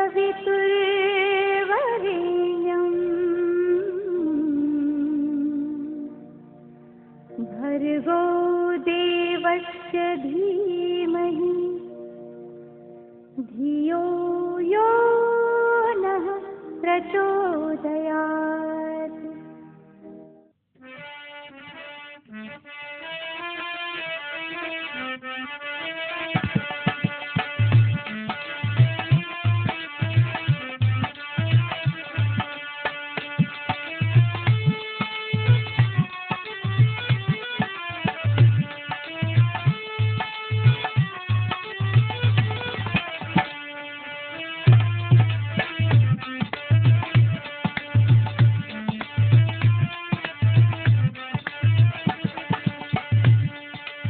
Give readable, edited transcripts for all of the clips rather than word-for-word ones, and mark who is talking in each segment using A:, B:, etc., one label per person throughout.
A: सवितुर्वरेण्यं भर्गो देवस्य धीमहि धियो यो नः प्रचोदयात्।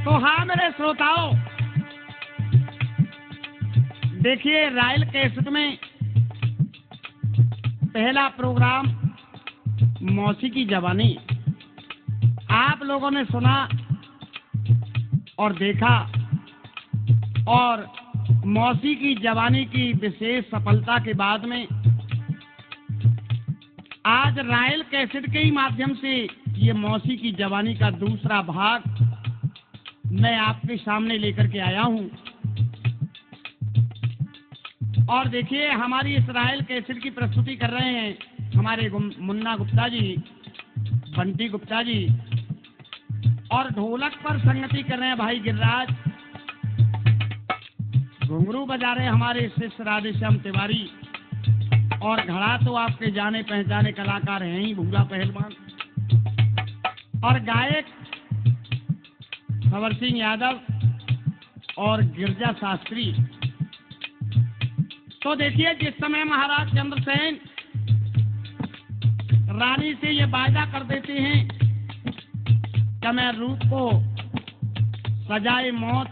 B: तो हाँ मेरे श्रोताओं, देखिए रायल कैसेट में पहला प्रोग्राम मौसी की जवानी आप लोगों ने सुना और देखा, और मौसी की जवानी की विशेष सफलता के बाद में आज रायल कैसेट के ही माध्यम से ये मौसी की जवानी का दूसरा भाग मैं आपके सामने लेकर के आया हूं। और देखिए हमारी इस रायल कैसेट की प्रस्तुति कर रहे हैं हमारे मुन्ना गुप्ता जी, बंटी गुप्ता जी, और ढोलक पर संगति कर रहे हैं भाई गिरिराज, घुंघरू बजा रहे हैं हमारे शिष्य राधेश्याम तिवारी, और घड़ा तो आपके जाने पहचाने कलाकार हैं ही भूला पहलवान, और गायक खबर सिंह यादव और गिरजा शास्त्री। तो देखिए जिस समय महाराज चंद्रसेन रानी से ये वायदा कर देते हैं कि मैं रूप को सजाए मौत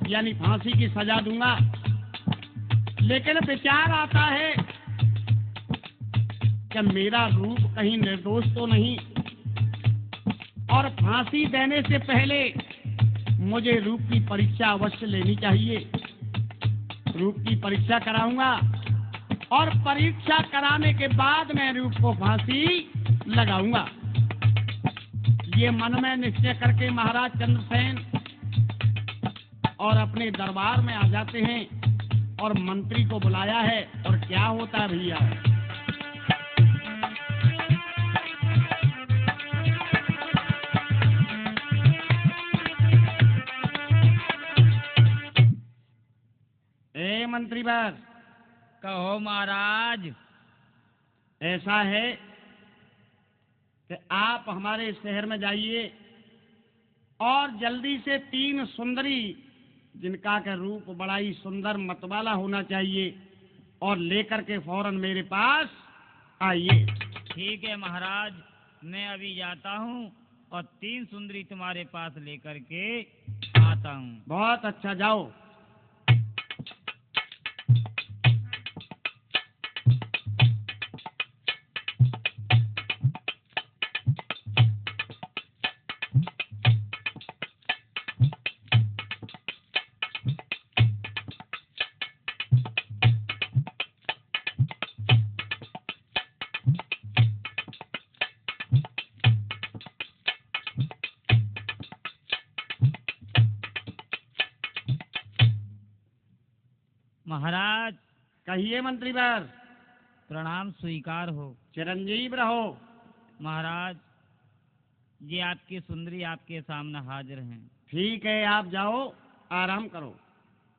B: यानी फांसी की सजा दूंगा, लेकिन विचार आता है कि मेरा रूप कहीं निर्दोष तो नहीं, और फांसी देने से पहले मुझे रूप की परीक्षा अवश्य लेनी चाहिए। रूप की परीक्षा कराऊंगा और परीक्षा कराने के बाद मैं रूप को फांसी लगाऊंगा। ये मन में निश्चय करके महाराज चंद्रसेन और अपने दरबार में आ जाते हैं और मंत्री को बुलाया है। और क्या होता है भैया, मंत्री बार
C: कहो महाराज।
B: ऐसा है कि आप हमारे शहर में जाइए और जल्दी से 3 सुंदरी जिनका का रूप बड़ा ही सुंदर मतवाला होना चाहिए और लेकर के फौरन मेरे पास आइए।
C: ठीक है महाराज, मैं अभी जाता हूँ और 3 सुंदरी तुम्हारे पास लेकर के आता हूँ।
B: बहुत अच्छा, जाओ।
C: महाराज
B: कहिए मंत्री बार।
C: प्रणाम स्वीकार हो।
B: चिरंजीव रहो।
C: महाराज ये आपकी सुंदरी आपके सामने हाजिर हैं।
B: ठीक है, आप जाओ, आराम करो।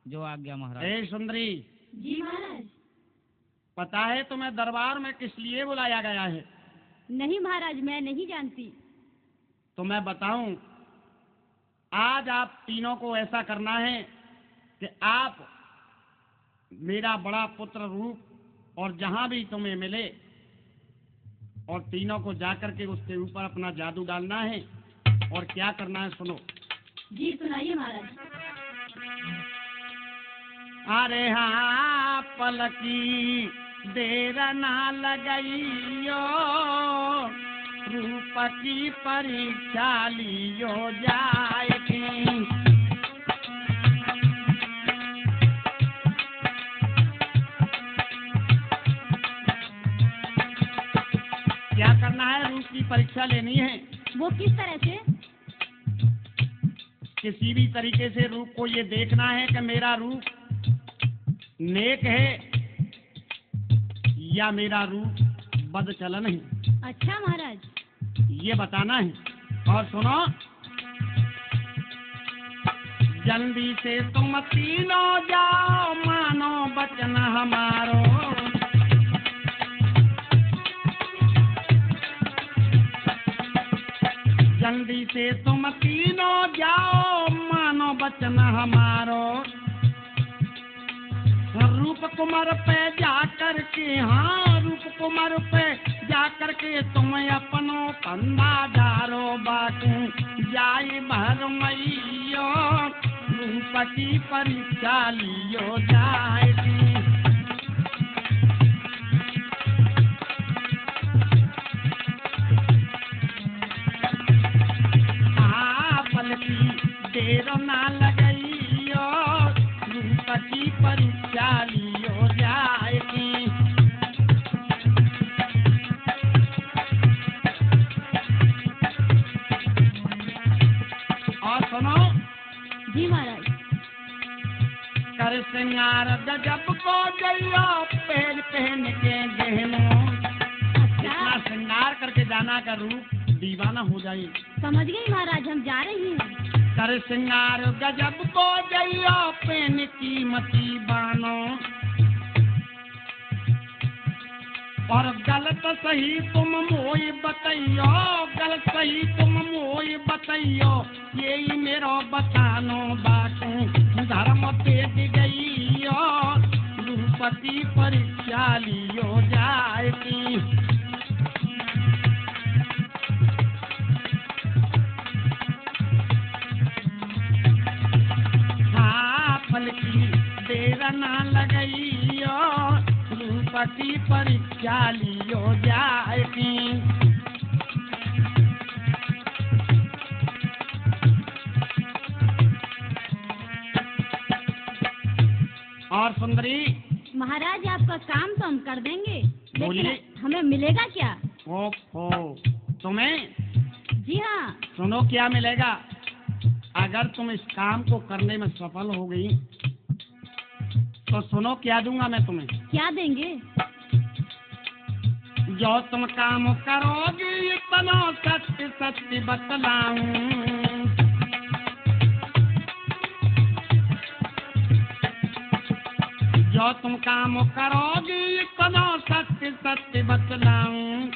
C: जो आज्ञा महाराज।
B: ए सुंदरी।
A: जी महाराज।
B: पता है तुम्हें दरबार में किस लिए बुलाया गया है?
A: नहीं महाराज, मैं नहीं जानती।
B: तो मैं बताऊं, आज आप तीनों को ऐसा करना है कि आप मेरा बड़ा पुत्र रूप और जहां भी तुम्हें मिले और तीनों को जाकर के उसके ऊपर अपना जादू डालना है। और क्या करना है सुनो।
A: जी सुनाइए महाराज।
B: अरे हाँ पलकी देर ना लगाइयो, रूप की परीक्षा लियो जाएगी। क्या करना है? रूप की परीक्षा लेनी है।
A: वो किस तरह से?
B: किसी भी तरीके से रूप को ये देखना है कि मेरा रूप नेक है या मेरा रूप बदचलन है,
A: अच्छा महाराज।
B: ये बताना है। और सुनो, जल्दी से तुम तीनों जाओ, मानो वचन हमारो। जल्दी से तुम तीनों जाओ, मानो वचन हमारो। रूप कुमार पे जाकर के, हाँ रूप कुमार पे जाकर के तुम अपनो कंधा डारो, बाकी जाई भर मैयो, रूप की परीक्षा लियो जाएगी। देर ना लगइयो, रूप की परीक्षा लियो जाएगी। और सुनो।
A: जी महाराज।
B: कर श्रृंगार गजब को जइयो, पहन पहन के गहनों। इतना श्रृंगार करके जाना का रूप दीवाना हो जाए।
A: समझ गई महाराज, हम जा रही हैं।
B: कर श्रृंगार गजब को जइयो, पेन कीमती बानो। और गलत सही तुम मोई बतइयो, गलत सही तुम मोई बतइयो, यही मेरो बतानो। बाकी धर्म तेज गइयो, रूप की परीक्षा लियो जाएगी। देर ना लगइयो, रूप की परीक्षा लियो जाएगी। और सुंदरी
A: महाराज, आपका काम तो हम कर देंगे,
B: बोलिए।
A: लेकिन हमें मिलेगा क्या?
B: ओहो, तुम्हें?
A: जी हाँ।
B: सुनो, क्या मिलेगा? अगर तुम इस काम को करने में सफल हो गई तो सुनो क्या दूंगा मैं तुम्हें।
A: क्या देंगे?
B: जो तुम काम करोगी इतना सत्य सत्य बतलाऊं। जो तुम काम करोगी इतना सत्य सत्य बतलाऊं।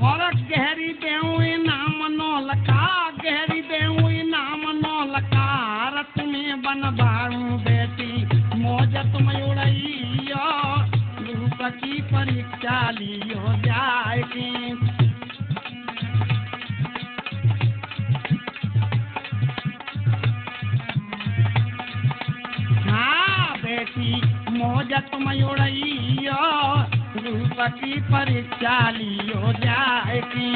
B: और गहरी देऊँ नाम नौलका, गहरी देऊँ नाम नौलकार, तुम्हें बनवाऊं बेटी मौज तुम उड़इयो, रूप की परीक्षा लियो जाएगी। हाँ बेटी मौज तुम उड़इयो, रूप की परीक्षा लियो जाएगी।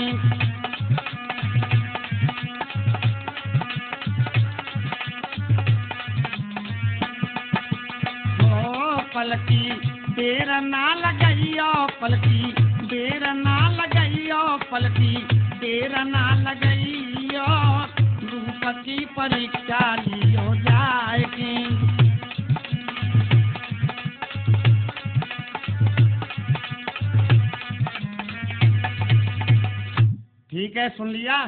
B: ओ पलकी देर ना लगइयो, पलकी देर ना लगइयो, पलकी देर ना लगइयो, रूप की परीक्षा लियो जाएगी। ठीक है, सुन लिया?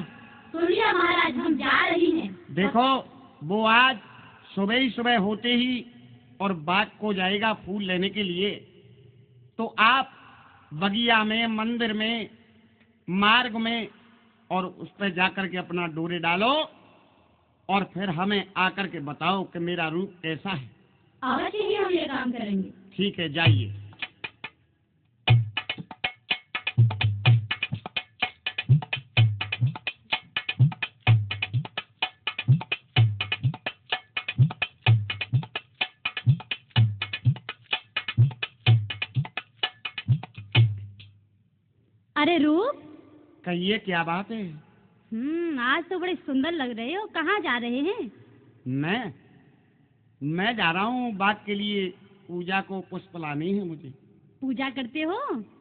A: सुन लिया महाराज, हम जा रही हैं।
B: देखो, वो आज सुबह ही सुबह होते ही और बाग को जाएगा फूल लेने के लिए, तो आप बगिया में, मंदिर में, मार्ग में और उस पर जाकर के अपना डोरे डालो और फिर हमें आकर के बताओ कि मेरा रूप कैसा है।
A: अवश्य ही हम ये काम करेंगे।
B: ठीक है, जाइए।
A: अरे रूप,
B: कहिए, क्या बात है?
A: आज तो बड़े सुंदर लग रहे हो। कहाँ जा रहे हैं?
B: मैं जा रहा हूँ बाग के लिए, पूजा को पुष्प लानी है मुझे।
A: पूजा करते हो?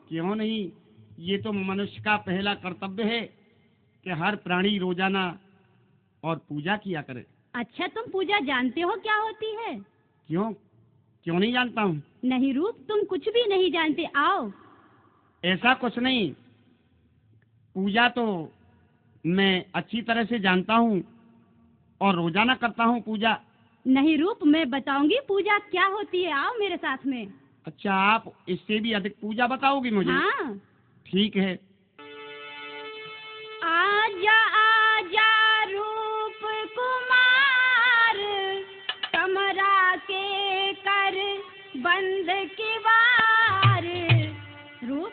B: क्यों नहीं, ये तो मनुष्य का पहला कर्तव्य है कि हर प्राणी रोजाना और पूजा किया करे।
A: अच्छा, तुम पूजा जानते हो क्या होती है?
B: क्यों क्यों नहीं जानता हूँ?
A: नहीं रूप, तुम कुछ भी नहीं जानते। आओ।
B: ऐसा कुछ नहीं, पूजा तो मैं अच्छी तरह से जानता हूँ और रोजाना करता हूँ पूजा।
A: नहीं रूप, मैं बताऊंगी पूजा क्या होती है। आओ मेरे साथ में।
B: अच्छा, आप इससे भी अधिक पूजा बताओगी मुझे?
A: हाँ।
B: ठीक है।
A: आजा आजा रूप कुमार, कमरा के कर बंद किवार। रूप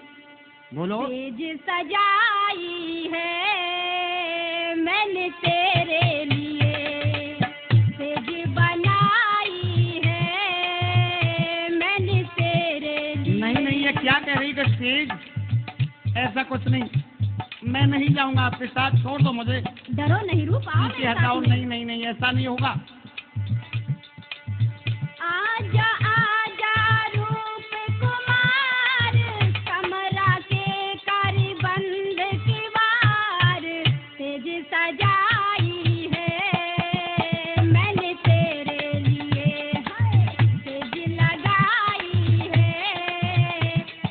B: बोलो।
A: तेज सजाई है मैंने तेरे लिए, तेज बनाई है मैंने तेरे लिए।
B: नहीं, ये क्या कह रही है तेज? ऐसा कुछ नहीं, मैं नहीं जाऊंगा आपके साथ, छोड़ दो मुझे।
A: डरो नहीं रूप, आओ
B: पीछे
A: मेरे
B: हटाओ।
A: साथ में।
B: नहीं, ऐसा नहीं होगा।
A: आजा आजा रूप कुमार, कमरा के कर बंद किवार। तेज सजाई है मैंने तेरे लिए, तेज लगाई है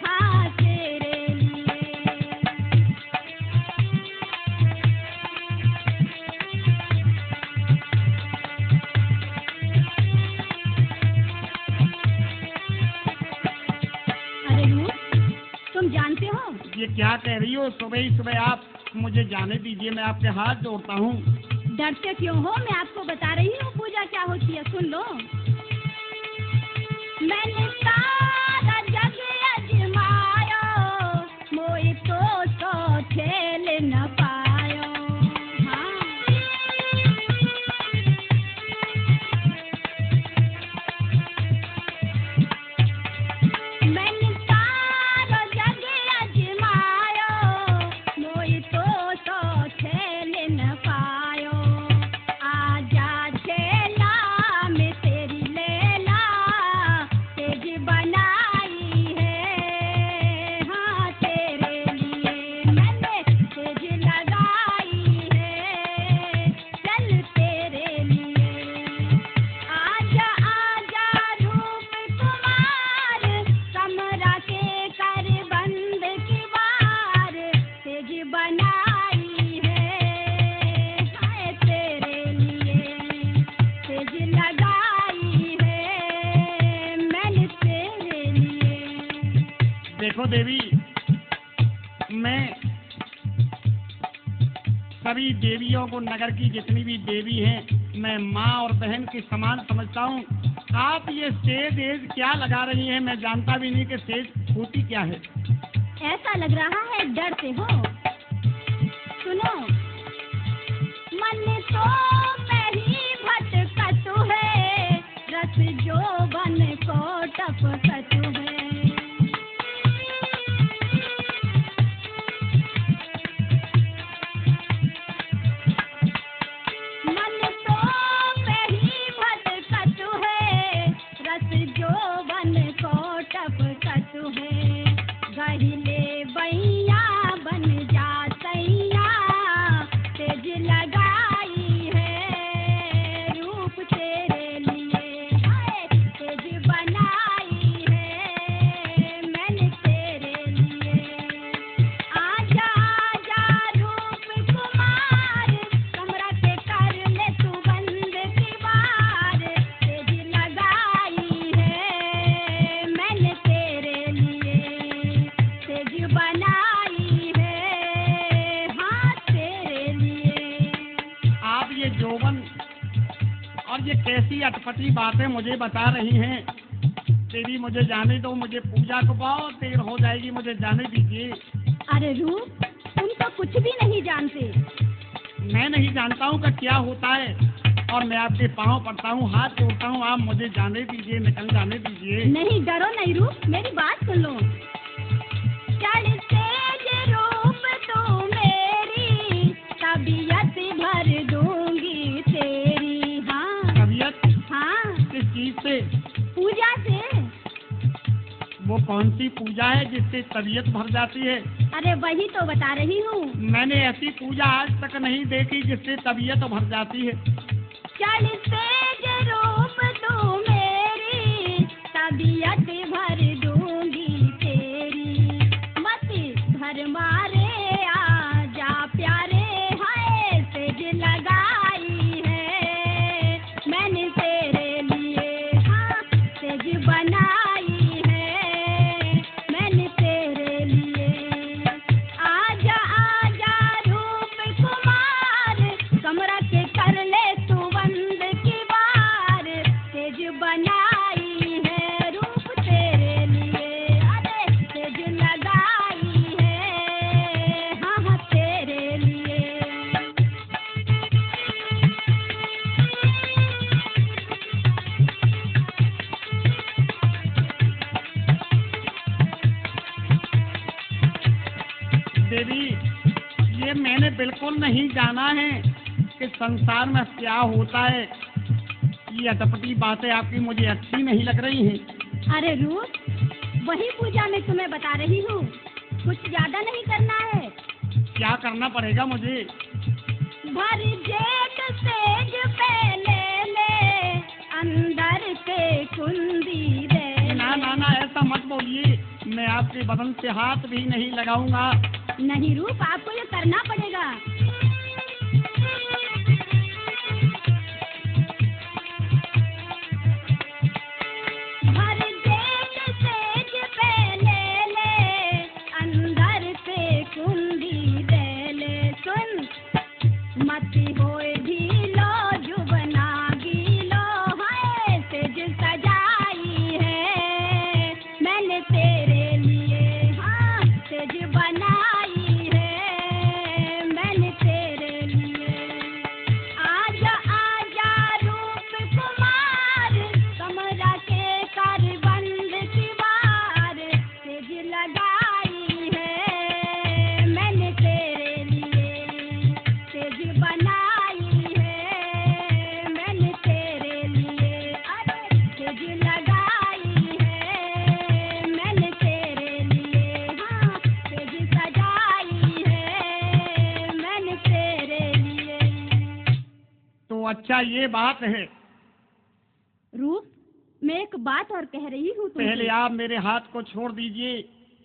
A: हाँ तेरे लिए। अरे रूप, तुम जानते हो?
B: ये क्या कह रही हो? सुबह ही सुबह आप मुझे जाने दीजिए, मैं आपके हाथ जोड़ता हूँ।
A: डरते क्यों हो? मैं आपको बता रही हूँ पूजा क्या होती है, सुन लो। मैंने सारा जग अजमायो, मोई तो खेल न पायो। हाँ। मैंने सारा जग अजमायो, मोई तो खेल न पायो। आजा छेला में तेरी लैला, तेज बनाई है हाँ तेरे लिए मैंने, तेज लगाई है चल तेरे लिए। आजा आजा रूप कुमार, कमरा के कर बंद किवार। तेज बनाई है हाय तेरे लिए, तेज लगाई है मैंने तेरे लिए।
B: देखो देवी, मैं सभी देवियों को, नगर की जितनी भी देवी हैं, मैं माँ और बहन के समान समझता हूँ। आप ये सेज एज क्या लगा रही हैं? मैं जानता भी नहीं कि सेज होती क्या है।
A: ऐसा लग रहा है डरते हो। सुनो, मन तो नहीं भटकत है, रस जो बन को टपकत है। मन तो नहीं भटकत है, रस जो बन को टपकत है। गहिले बैया बन जा सैया, तेज लगाई है रूप तेरे लिए, हाय तेज बनाई है मैंने तेरे लिए। आजा आजा रूप कुमार, कमरा के कर ले तू बंद किवार। तेज लगाई है मैंने तेरे लिए, तेज बनाई है हाँ तेरे लिए।
B: आप ये जोबन और ये कैसी अटपटी बातें मुझे बता रही हैं? देवी मुझे जाने दो, मुझे पूजा को बहुत देर हो जाएगी, मुझे जाने दीजिए।
A: अरे रूप, तुम तो कुछ भी नहीं जानते।
B: मैं नहीं जानता हूँ कि क्या होता है, और मैं आपके पाँव पड़ता हूँ, हाथ जोड़ता हूँ, आप मुझे जाने दीजिए, निकल जाने दीजिए।
A: नहीं डरो नहीं रूप, मेरी बात सुन लो। चढ़ते जे रूप तू मेरी, तबीयत भर दूंगी तेरी। हाँ
B: तबीयत
A: हाँ,
B: किस चीज से?
A: पूजा से।
B: वो कौन सी पूजा है जिससे तबीयत भर जाती है?
A: अरे वही तो बता रही हूँ।
B: मैंने ऐसी पूजा आज तक नहीं देखी जिससे तबीयत भर जाती है।
A: चल तेज रूप तू मेरी, तबीयत भर दूंगी तेरी। मत भर मारे आजा प्यारे, हाय तेज लगाई है मैंने तेरे लिए, हाँ तेज बनाई है मैंने तेरे लिए। आजा आजा रूप कुमार, कमरा के कर ले तू बंद की बार, तेज बनाई है रूप तेरे लिए, अरे तेज लगाई है हाँ हाँ तेरे लिए।
B: देवी, ये मैंने बिल्कुल नहीं जाना है कि संसार में क्या होता है। ये अटपटी बातें आपकी मुझे अच्छी नहीं लग रही हैं।
A: अरे रूप, वही पूजा मैं तुम्हें बता रही हूँ, कुछ ज्यादा नहीं करना है।
B: क्या करना पड़ेगा मुझे?
A: भर जेठ सेज पे ले ले, अंदर के कुंदी दे।
B: ना ना ना, ऐसा मत बोलिए। मैं आपके बदन से हाथ भी नहीं लगाऊंगा।
A: नहीं रूप, आपको ये करना पड़ेगा। भर जेठ सेज पे ले ले, अंदर से कुंदी दे ले। सुन मत होए ढीलो, जुबना गीलो, हाय सेज सजाई है मैंने तेरे लिए, हाँ सेज बनाई है मैंने तेरे लिए। आजा आजा रूप कुमार, कमरा के कर बंद की बार, सेज लगाई है मैंने तेरे लिए, सेज बनाई है मैंने तेरे लिए, अरे सेज लगाई है मैंने तेरे लिए, हाँ सेज सजाई है मैंने तेरे लिए।
B: तो अच्छा, ये बात है।
A: रूप, मैं एक बात और कह रही हूँ तुमसे।
B: पहले आप मेरे हाथ को छोड़ दीजिए।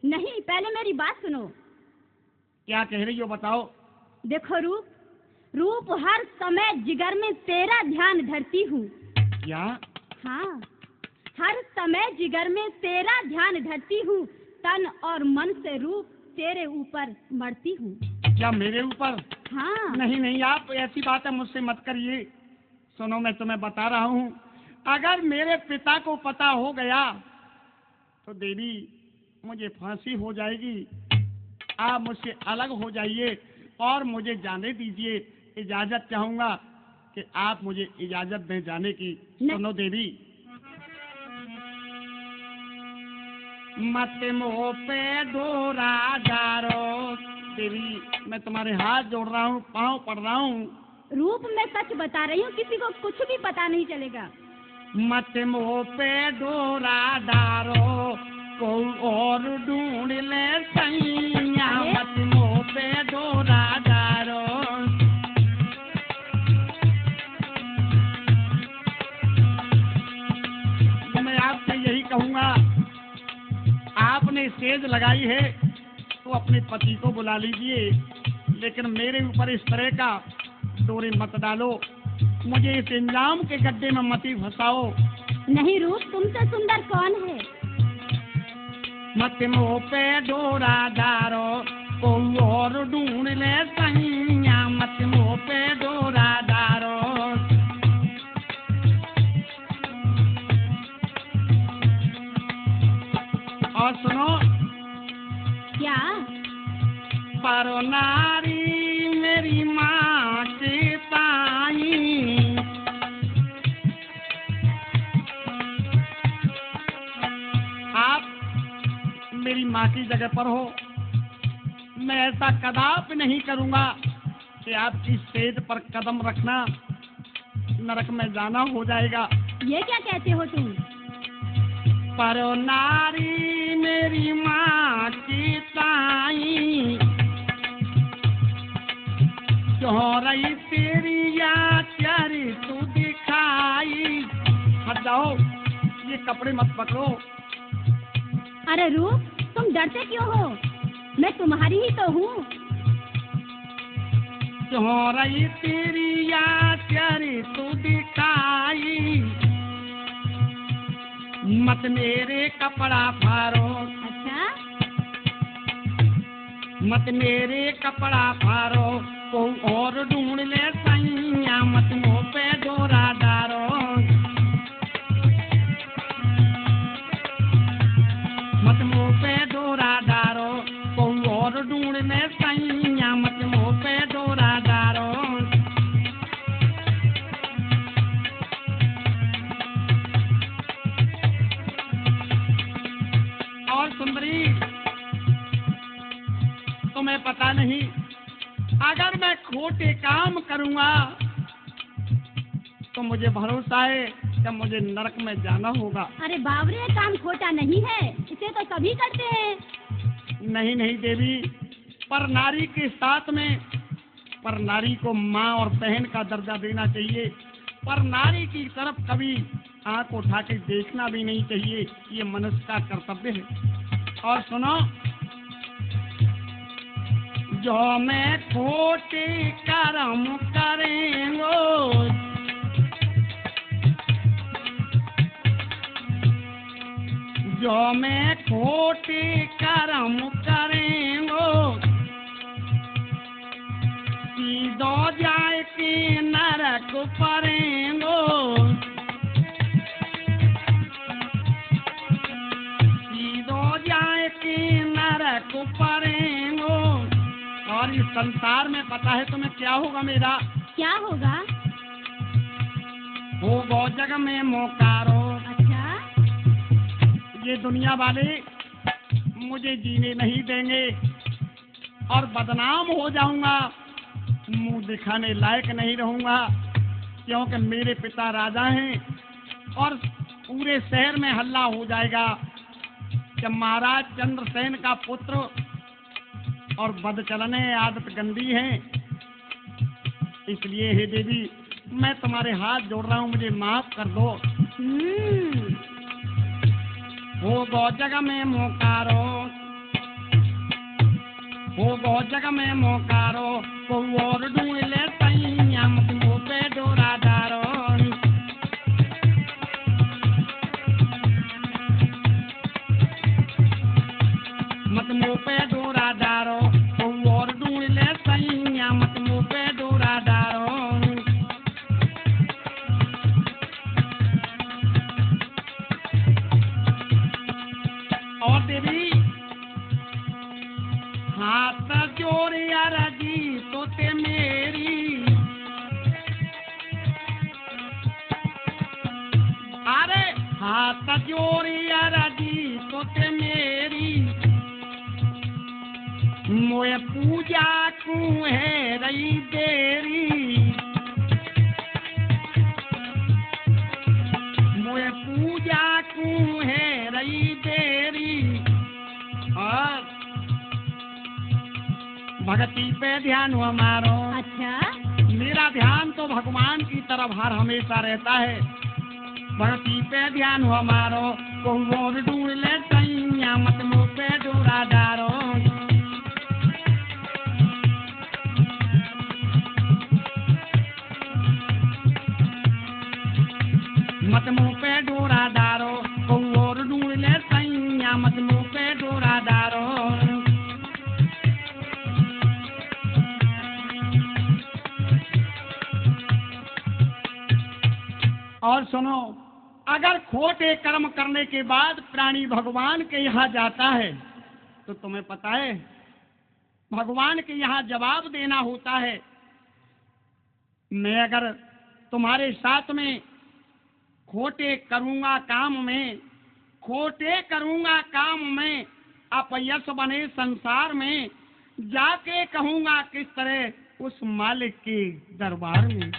A: नहीं, पहले मेरी बात सुनो।
B: क्या कह रही हो, बताओ।
A: देखो रूप, रूप हर समय जिगर में तेरा ध्यान धरती हूँ।
B: क्या?
A: हाँ, हर समय जिगर में तेरा ध्यान धरती हूँ, तन और मन से रूप तेरे ऊपर मरती हूँ।
B: क्या मेरे ऊपर?
A: हाँ।
B: नहीं नहीं, आप ऐसी बातें मुझसे मत करिए। सुनो, मैं तुम्हें बता रहा हूँ, अगर मेरे पिता को पता हो गया तो देवी मुझे फांसी हो जाएगी। आप मुझसे अलग हो जाइए और मुझे जाने दीजिए। इजाजत चाहूंगा कि आप मुझे इजाजत दें जाने की। सुनो देवी, मत मोह पे डोरा डारो। देवी, मैं तुम्हारे हाथ जोड़ रहा हूँ, पाँव पड़ रहा हूँ।
A: रूप, मैं सच बता रही हूँ, किसी को कुछ भी पता नहीं चलेगा।
B: मत मोह पे डोरा डारो, कोई और ढूंढ ले सैया। मत मोह पे डोरा डारो। मैं आपसे यही कहूँगा, आपने सेज लगाई है तो अपने पति को बुला लीजिए, लेकिन मेरे ऊपर इस तरह का डोरे मत डालो। मुझे इस इंजाम के गड्ढे में मत ही फंसाओ।
A: नहीं रूप, तुमसे सुंदर कौन है?
B: मत मोह पे डोरा डारो, कोई और ढूंढ ले सैया। मत मोह पे डोरा डारो। और सुनो,
A: क्या?
B: परो नारी मेरी माँ के ताई, आप मेरी माँ की जगह पर हो। मैं ऐसा कदापि नहीं करूँगा कि आपकी सेज पर कदम रखना नरक में जाना हो जाएगा।
A: ये क्या कहते हो तुम?
B: परो नारी मेरी माँ की ताई, क्यों रही तेरी याद प्यारी तू दिखाई। हट जाओ, ये कपड़े मत पकड़ो।
A: अरे रूप, तुम डरते क्यों हो? मैं तुम्हारी ही तो हूँ।
B: क्यों रही तेरी याद प्यारी तू दिखाई, मत मेरे कपड़ा फाड़ो।
A: अच्छा,
B: मत मेरे कपड़ा फाड़ो, कोई और ढूंढ ले सैया, मत मुँह पे डोरा डारो। मत मुँह पे डोरा डारो, कोई और ढूंढ ले सैया, मत मुँह पे डोरा डारो। और सुंदरी, तुम्हें पता नहीं, अगर मैं खोटे काम करूंगा तो मुझे भरोसा है कि मुझे नरक में जाना होगा।
A: अरे बावरे, काम खोटा नहीं है, इसे तो सभी करते हैं।
B: नहीं नहीं देवी, पर नारी के साथ में पर नारी को माँ और बहन का दर्जा देना चाहिए। पर नारी की तरफ कभी आंख उठा के देखना भी नहीं चाहिए, ये मनुष्य का कर्तव्य है। और सुनो, जो मैं खोटे कर्म करेंगो, जो मैं खोटे कर्म करेंगो, सीधो जाए के नरक पड़ेंगो। सीधो जाए के नरक पड़ेंगो। और इस संसार में पता है तुम्हें क्या होगा मेरा?
A: क्या होगा?
B: होगो जग में मोकारो।
A: अच्छा,
B: ये दुनिया वाले मुझे जीने नहीं देंगे और बदनाम हो जाऊंगा, मुंह दिखाने लायक नहीं रहूंगा, क्योंकि मेरे पिता राजा हैं और पूरे शहर में हल्ला हो जाएगा कि महाराज चंद्रसेन का पुत्र और बदचलने आदत गंदी है। इसलिए हे देवी, मैं तुम्हारे हाथ जोड़ रहा हूँ, मुझे माफ कर दो। हो गो जग में मोकारो, हो गो जग में मोकारो, को और ढूंढ ले सैया, मत मुँह पे डोरा डारो। मत मुँह पे डोरा डारो, को और ढूंढ ले सैया, मत मुँह पे डोरा डारो। और देवी, हाथ जोड़े अरजी तो ते मेरी, अरे हाथ जोड़े अरजी तो ते मेरी, मोए पूजा को है रही देरी। मोए पूजा को है रही देरी। और भक्ति पे ध्यान हो हमारो।
A: अच्छा,
B: मेरा ध्यान तो भगवान की तरफ हर हमेशा रहता है। भक्ति पे ध्यान हो हमारो, को और ढूंढ ले सैया, मत मुँह पे डोरा डारो। मत मुँह पे डोरा डारो, को और ढूंढ ले सैया, मत मुँह पे डोरा डारो। और सुनो, अगर खोटे कर्म करने के बाद प्राणी भगवान के यहाँ जाता है तो तुम्हें पता है भगवान के यहाँ जवाब देना होता है। मैं अगर तुम्हारे साथ में खोटे करूंगा काम में, खोटे करूंगा काम में, अपयश बने संसार में, जाके कहूंगा किस तरह उस मालिक के दरबार में,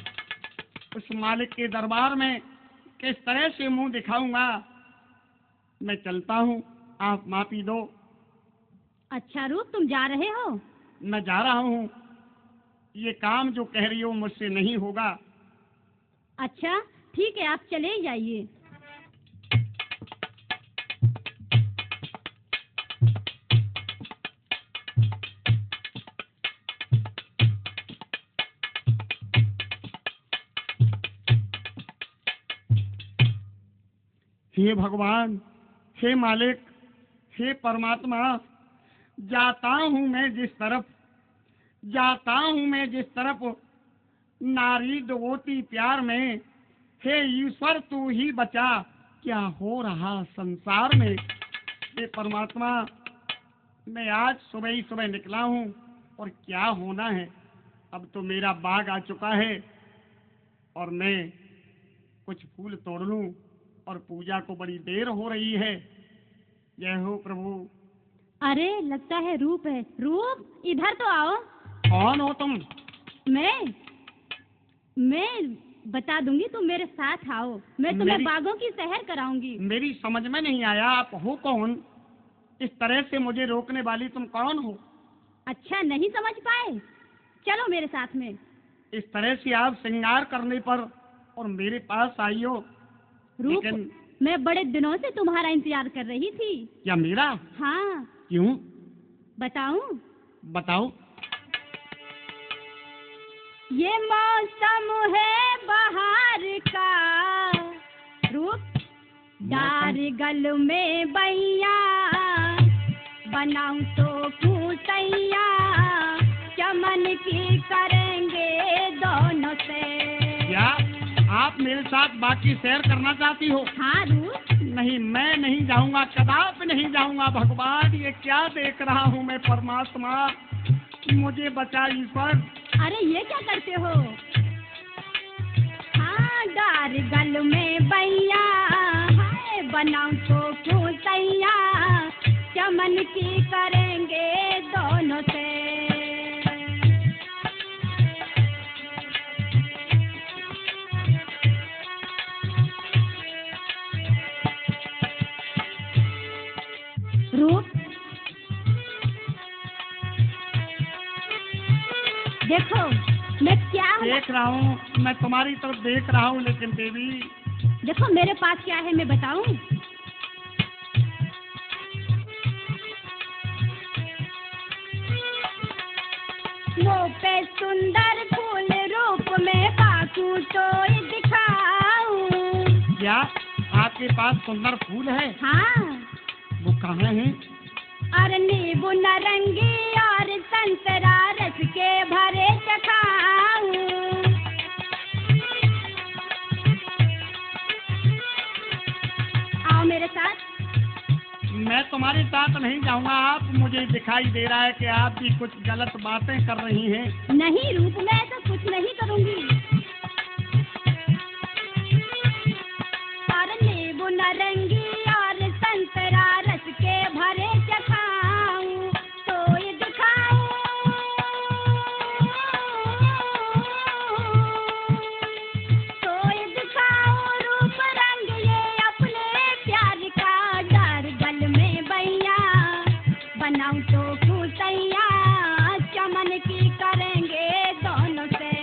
B: उस मालिक के दरबार में किस तरह से मुंह दिखाऊंगा। मैं चलता हूँ, आप माफी दो।
A: अच्छा रूप, तुम जा रहे हो?
B: मैं जा रहा हूँ। ये काम जो कह रही हो मुझसे नहीं होगा।
A: अच्छा ठीक है, आप चले जाइए।
B: हे भगवान, हे मालिक, हे परमात्मा, जाता हूँ मैं जिस तरफ नारी डुबोती प्यार में। हे ईश्वर तू ही बचा, क्या हो रहा संसार में। हे परमात्मा, मैं आज सुबह ही सुबह निकला हूँ और क्या होना है। अब तो मेरा बाग आ चुका है और मैं कुछ फूल तोड़ लूं और पूजा को बड़ी देर हो रही है। जय हो प्रभु।
A: अरे लगता है रूप है। रूप इधर तो आओ।
B: कौन हो तुम?
A: मैं बता दूंगी, तुम मेरे साथ आओ। मैं तुम्हें बागों की सैर कराऊंगी।
B: मेरी समझ में नहीं आया, आप हो कौन? इस तरह से मुझे रोकने वाली तुम कौन हो?
A: अच्छा नहीं समझ पाए? चलो मेरे साथ में।
B: इस तरह से आप श्रृंगार करने पर और मेरे पास आई हो।
A: रूप,
B: लेकिन
A: मैं बड़े दिनों से तुम्हारा इंतजार कर रही थी।
B: क्या मेरा?
A: हाँ।
B: क्यों?
A: बताऊं?
B: बताओ।
A: ये मौसम है बहार का, रूप डार गल में बैया, बनाऊं तो फूटैया, चमन की करेंगे दोनों से।
B: क्या आप मेरे साथ बाकी सैर करना चाहती हो?
A: हाँ रूप।
B: नहीं, मैं नहीं जाऊंगा, कदापि नहीं जाऊंगा। भगवान, ये क्या देख रहा हूँ मैं। परमात्मा, मुझे बचा ईश्वर।
A: अरे ये क्या करते हो? हाँ, डार गल में बैया, हाय बनाऊं तो फूटैया, चमन की करेंगे दोनों से। रूप, देखो मैं क्या
B: देख रहा हूँ, मैं तुम्हारी तरफ देख रहा हूँ, लेकिन देवी
A: देखो मेरे पास क्या है, मैं बताऊं? वो पे सुंदर फूल रूप में बाकू तो दिखाऊं।
B: क्या आपके पास सुंदर फूल है?
A: हाँ।
B: वो कहाँ है?
A: और नींबू नारंगी और संतरा रस के भरे चखाऊं। आओ मेरे साथ।
B: मैं तुम्हारे साथ नहीं जाऊंगा। आप, मुझे दिखाई दे रहा है कि आप भी कुछ गलत बातें कर रही हैं।
A: नहीं रूप, मैं तो कुछ नहीं करूंगी। और नींबू नारंगी और संतरा रस के भरे चखाऊं तो ये दिखाऊं। तो ये दिखाऊं रूप रंग ये अपने प्यार का, डार गल में बैया, बनाऊं तो फूटैया, चमन की करेंगे दोनों से।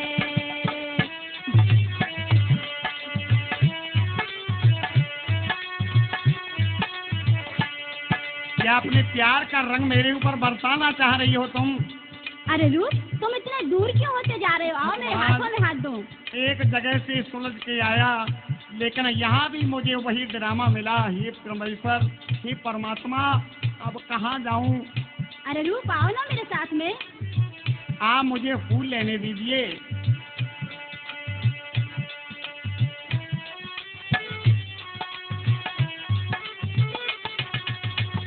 B: क्या अपने प्यार का रंग मेरे ऊपर बरसाना चाह रही हो तुम?
A: अरे रूप, तुम इतने दूर क्यों होते जा रहे हो? आओ मेरे हाथों में हाथ दो।
B: एक जगह से सुलझ के आया, लेकिन यहाँ भी मुझे वही ड्रामा मिला। हे परमेश्वर, हे परमात्मा, अब कहाँ जाऊँ?
A: अरे रूप, आओ ना मेरे साथ में।
B: आप मुझे फूल लेने दीजिए।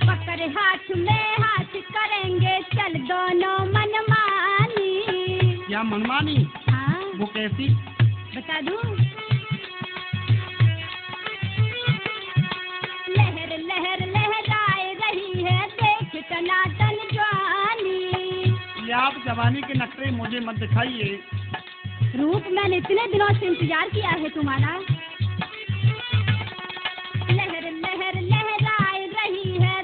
A: पकड़ हाथ में हाथ करेंगे चल दोनों मनमानी।
B: क्या मनमानी?
A: हाँ।
B: वो कैसी?
A: बता दूं? लहर लहर लहराए रही है, देख टनाटन जवानी।
B: ये आप जवानी के नखरे मुझे मत दिखाइए।
A: रूप, मैंने इतने दिनों से इंतजार किया है तुम्हारा। लहर लहर लहराए रही है,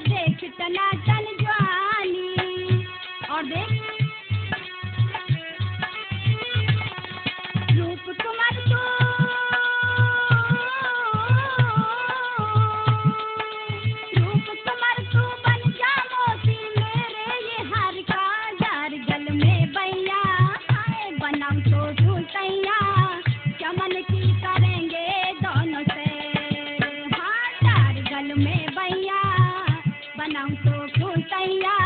A: देख रूप कुमार तू रूप कुमार तू बन जा मोती मेरे ये हार का डार गल में बैया आए बनाऊं तो झूठैया चमन की करेंगे दोनों से हाँ डार गल में बैया बनाऊं तो झूठैया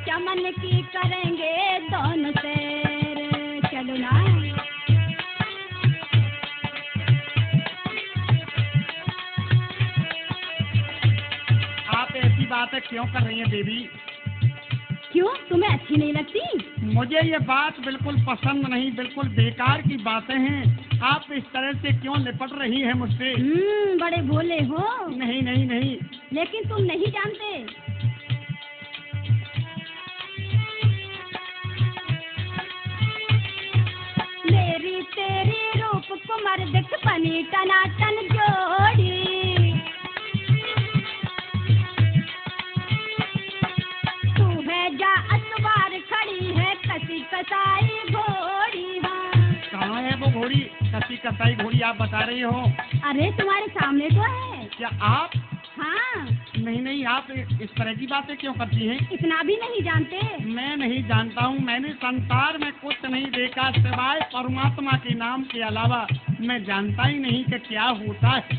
A: चमन की करेंगे दोनों से चलो ना
B: आप ऐसी बातें क्यों कर रही हैं देवी?
A: क्यों तुम्हें अच्छी नहीं लगती?
B: मुझे ये बात बिल्कुल पसंद नहीं, बिल्कुल बेकार की बातें हैं। आप इस तरह से क्यों लिपट रही हैं मुझसे?
A: बड़े भोले हो।
B: नहीं नहीं नहीं।
A: लेकिन तुम नहीं जानते मेरी तेरी रूप कुमार देख बनी टनाटन जोड़ी तू है जा अतवार खड़ी है कसी कसाई घोड़ी हाँ
B: कहाँ है वो घोड़ी? कसी कसाई घोड़ी आप बता रही हो?
A: अरे तुम्हारे सामने तो है।
B: क्या आप?
A: हाँ
B: नहीं नहीं, आप इस तरह की बातें क्यों करती हैं?
A: इतना भी नहीं जानते?
B: मैं नहीं जानता हूँ। मैंने संसार में कुछ नहीं देखा सिवाय परमात्मा के नाम के अलावा। मैं जानता ही नहीं कि क्या होता है।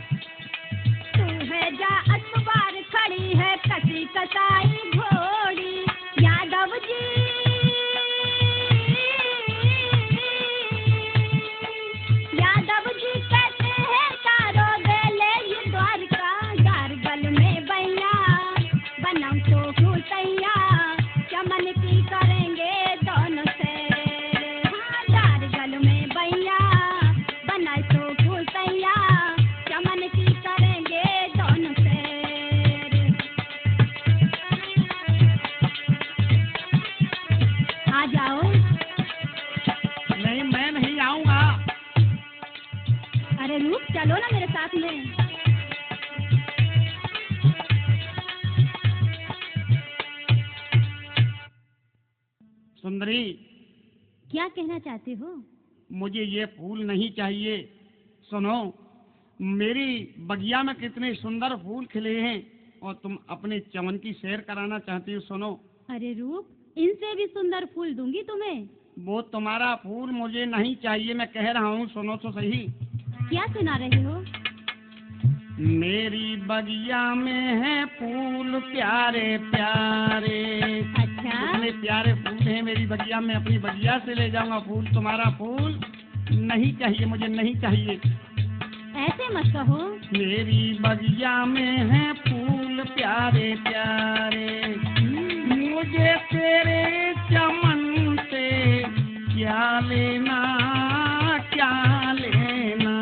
A: तू है जा अखबार खड़ी है कसी कसाई घोड़ी यादव जी कहते हैं तारो बेले ये द्वारका गार गल में बैया बनाऊं तो भूतैया चमन की करेंगे दोनों से हाँ गार गल में बैया बनाए तो भूतैया चमन की करेंगे दोनों से आ जाओ।
B: नहीं, मैं नहीं आऊँगा।
A: अरे रूप चलो ना मेरे साथ में।
B: सुंदरी,
A: क्या कहना चाहते हो?
B: मुझे ये फूल नहीं चाहिए। सुनो, मेरी बगिया में कितने सुंदर फूल खिले हैं और तुम अपने चमन की सैर कराना चाहती हो। सुनो,
A: अरे रूप इनसे भी सुंदर फूल दूंगी तुम्हें।
B: वो तुम्हारा फूल मुझे नहीं चाहिए। मैं कह रहा हूँ, सुनो तो सही।
A: क्या सुना रहे हो?
B: मेरी बगिया में है फूल प्यारे प्यारे।
A: अच्छा
B: इतने प्यारे फूल हैं मेरी बगिया में। अपनी बगिया से ले जाऊंगा फूल। तुम्हारा फूल नहीं चाहिए, मुझे नहीं चाहिए।
A: ऐसे मत कहो।
B: मेरी बगिया में है फूल प्यारे प्यारे। मुझे तेरे चमन से क्या लेना क्या लेना।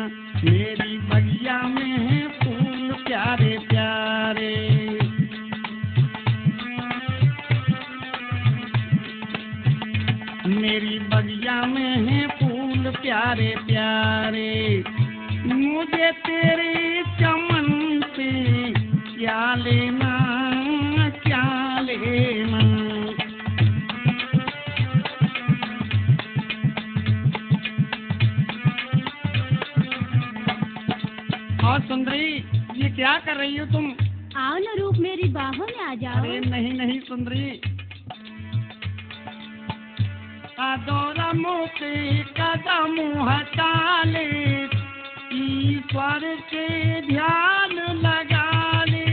B: मेरी बगिया में है फूल प्यारे प्यारे। मेरी बगिया में है फूल प्यारे प्यारे। मुझे तेरे चमन से क्या लेना क्या लेना। और सुंदरी, ये क्या कर रही हो तुम?
A: आओ न रूप मेरी बाहों में आ जाओ।
B: अरे नहीं नहीं सुंदरी, अदोरा मोके कदम हटा ले। ईश्वर के ध्यान लगा ले।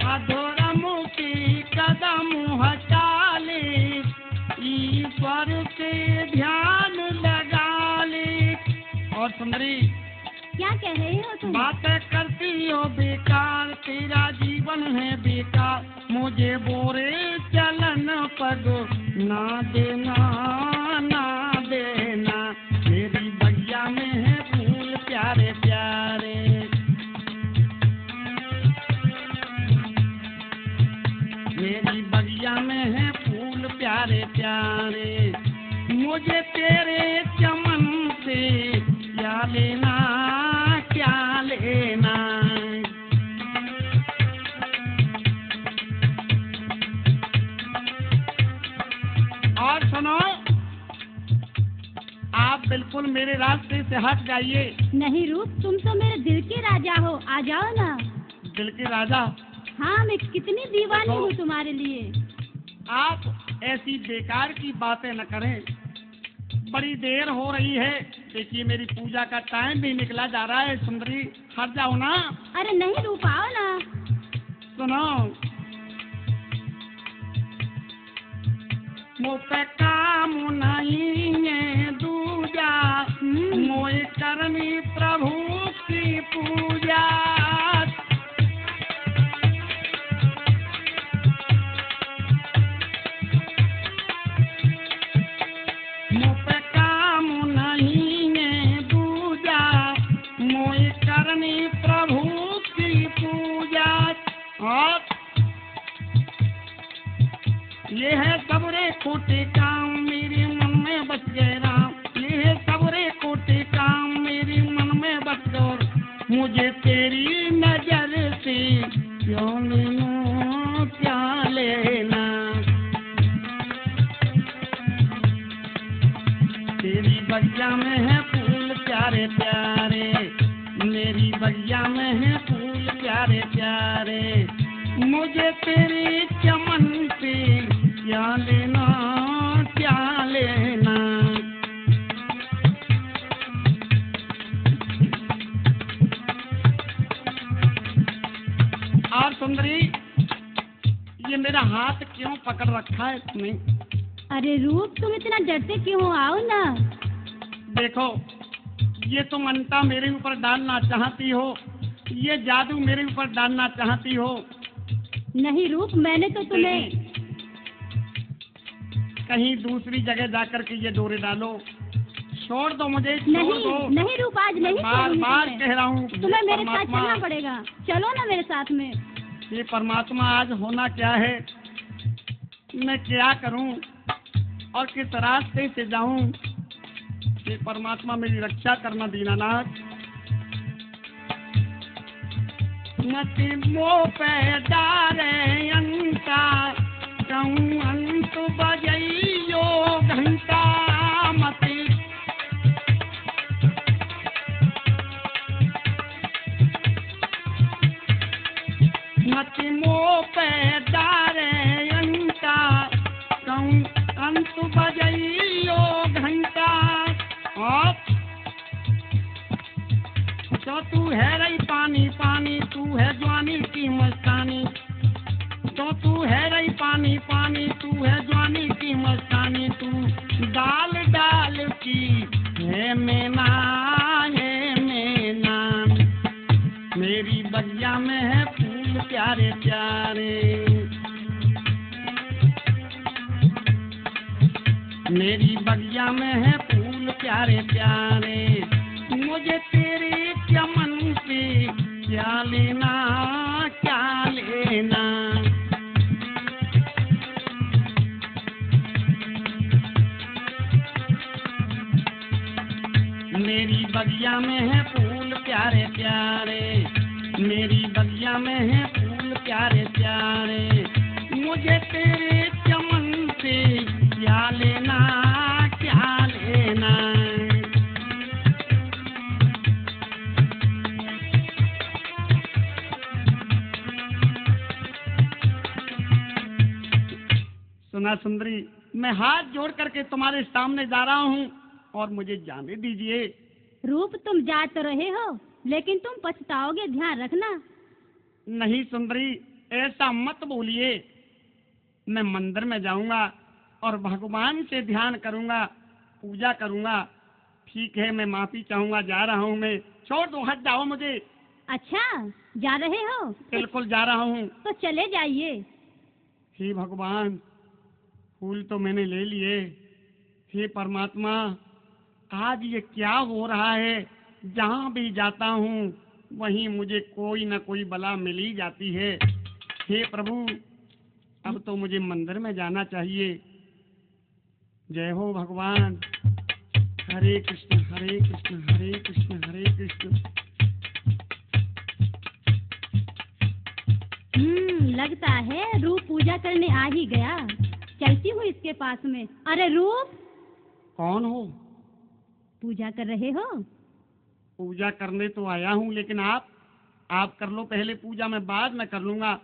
B: अधोरा मोके कदम हटा ले। ईश्वर के ध्यान लगा ले। और सुंदरी,
A: क्या कह रहे हो तुम?
B: बातें करती हो बेकार। तेरा जीवन है बेकार। मुझे बोरे चलन पग ना देना ना देना। मेरी बगिया में है फूल प्यारे प्यारे। मेरी बगिया में है फूल प्यारे प्यारे। मुझे तेरे चमन से क्या लेना मेरे रास्ते से हट जाइए।
A: नहीं रूप, तुम तो मेरे दिल के राजा हो, आ जाओ ना।
B: दिल के राजा?
A: हाँ, मैं कितनी दीवानी
B: देखो,
A: हूँ तुम्हारे लिए।
B: आप ऐसी बेकार की बातें न करें। बड़ी देर हो रही है, देखिए मेरी पूजा का टाइम भी निकला जा रहा है। सुंदरी हट जाओ ना।
A: अरे नहीं रूप, आओ ना।
B: सुनो, मुँह पे काम नहीं है दूजा, मोए करनी प्रभु की पूजा। मुँह पे काम नहीं है दूजा, मोए करनी प्रभु की पूजा। और ये है सबरे खोटे काम मेरे मन में बस गए राम। ये है सबरे खोटे काम मेरे मन में बस गए। मुझे तेरी नजर से क्यों लेना, क्या लेना। तेरी बगिया में है फूल प्यारे प्यारे, मेरी बगिया में है फूल प्यारे प्यारे। मुझे तेरी चमन से क्या लेना, क्या लेना। और सुंदरी, ये मेरा हाथ क्यों पकड़ रखा है तुमने?
A: अरे रूप, तुम इतना डरते क्यों हो, आओ ना।
B: देखो, ये तुम अंता मेरे ऊपर डालना चाहती हो, ये जादू मेरे ऊपर डालना चाहती हो।
A: नहीं रूप, मैंने तो तुम्हें।
B: कहीं दूसरी जगह जाकर के ये डोरे डालो। छोड़ दो मुझे, छोड़
A: नहीं
B: दो।
A: नहीं रूप, आज नहीं
B: बार
A: छोड़ूंगी
B: बार
A: तुम्हें।
B: कह रहा हूँ,
A: तुम्हें मेरे साथ
B: परमात्मा।
A: चलना पड़ेगा, चलो ना मेरे साथ में।
B: ये परमात्मा, आज होना क्या है? मैं क्या करूं और किस रास्ते से जाऊं? ये परमात्मा मेरी रक्षा करना दीनानाथ। मति मोह पे डारे अंता, कहूँ अंत बजइयो घंटा। मति मति मोह पे डारे अंता, कहूँ अंत बजइयो घंटा। और तो तू है रही पानी पानी, तू है जवानी की मस्तानी। तो तू है रही पानी पानी, तू है जवानी की मस्तानी। तू डाल डाल की है मैना, है मैना। मेरी बगिया में है फूल प्यारे प्यारे, मेरी बगिया में है फूल प्यारे प्यारे। मुझे तेरे चमन से क्या लेना, क्या लेना। मेरी बगिया में है फूल प्यारे प्यारे, मेरी बगिया में है फूल प्यारे प्यारे। मुझे तेरे चमन से क्या लेना, क्या लेना। सुना सुंदरी, मैं हाथ जोड़ करके तुम्हारे सामने जा रहा हूँ और मुझे जाने दीजिए।
A: रूप, तुम जा तो रहे हो, लेकिन तुम पछताओगे, ध्यान रखना।
B: नहीं सुंदरी, ऐसा मत बोलिए। मैं मंदिर में जाऊंगा और भगवान से ध्यान करूंगा, पूजा करूंगा। ठीक है, मैं माफी चाहूंगा, जा रहा हूँ मैं। छोड़ दो, हट जाओ मुझे।
A: अच्छा, जा रहे हो?
B: बिल्कुल जा रहा हूँ।
A: तो चले जाइए।
B: हे भगवान, फूल तो मैंने ले लिए। हे परमात्मा, आज ये क्या हो रहा है? जहाँ भी जाता हूँ वहीं मुझे कोई न कोई बला मिल ही जाती है। हे प्रभु, अब तो मुझे मंदिर में जाना चाहिए। जय हो भगवान। हरे कृष्ण हरे कृष्ण हरे कृष्ण हरे कृष्ण।
A: लगता है रूप पूजा करने आ ही गया। चलती हूँ इसके पास में। अरे रूप!
B: कौन हो?
A: पूजा कर रहे हो?
B: पूजा करने तो आया हूँ, लेकिन आप कर लो पहले पूजा, मैं बाद में कर लूंगा।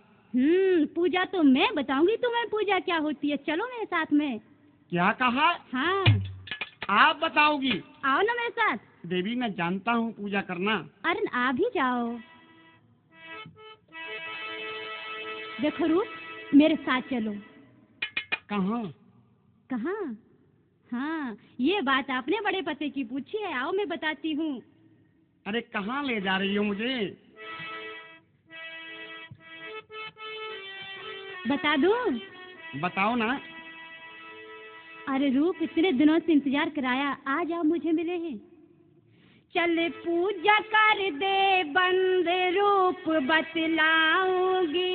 A: पूजा तो मैं बताऊंगी तुम्हें पूजा क्या होती है। चलो मेरे साथ में।
B: क्या कहा?
A: हाँ,
B: आप बताओगी?
A: आओ ना मेरे साथ।
B: देवी मैं जानता हूँ पूजा करना।
A: अरे आ भी जाओ। देखो रूप, मेरे साथ चलो।
B: कहाँ?
A: कहाँ? हाँ, ये बात आपने बड़े पते की पूछी है। आओ मैं बताती हूँ।
B: अरे कहाँ ले जा रही हो मुझे?
A: बता दूँ?
B: बताओ ना।
A: अरे रूप, इतने दिनों से इंतजार कराया, आज आप मुझे मिले हैं। चल पूजा कर दे बंद रूप बतलाऊंगी।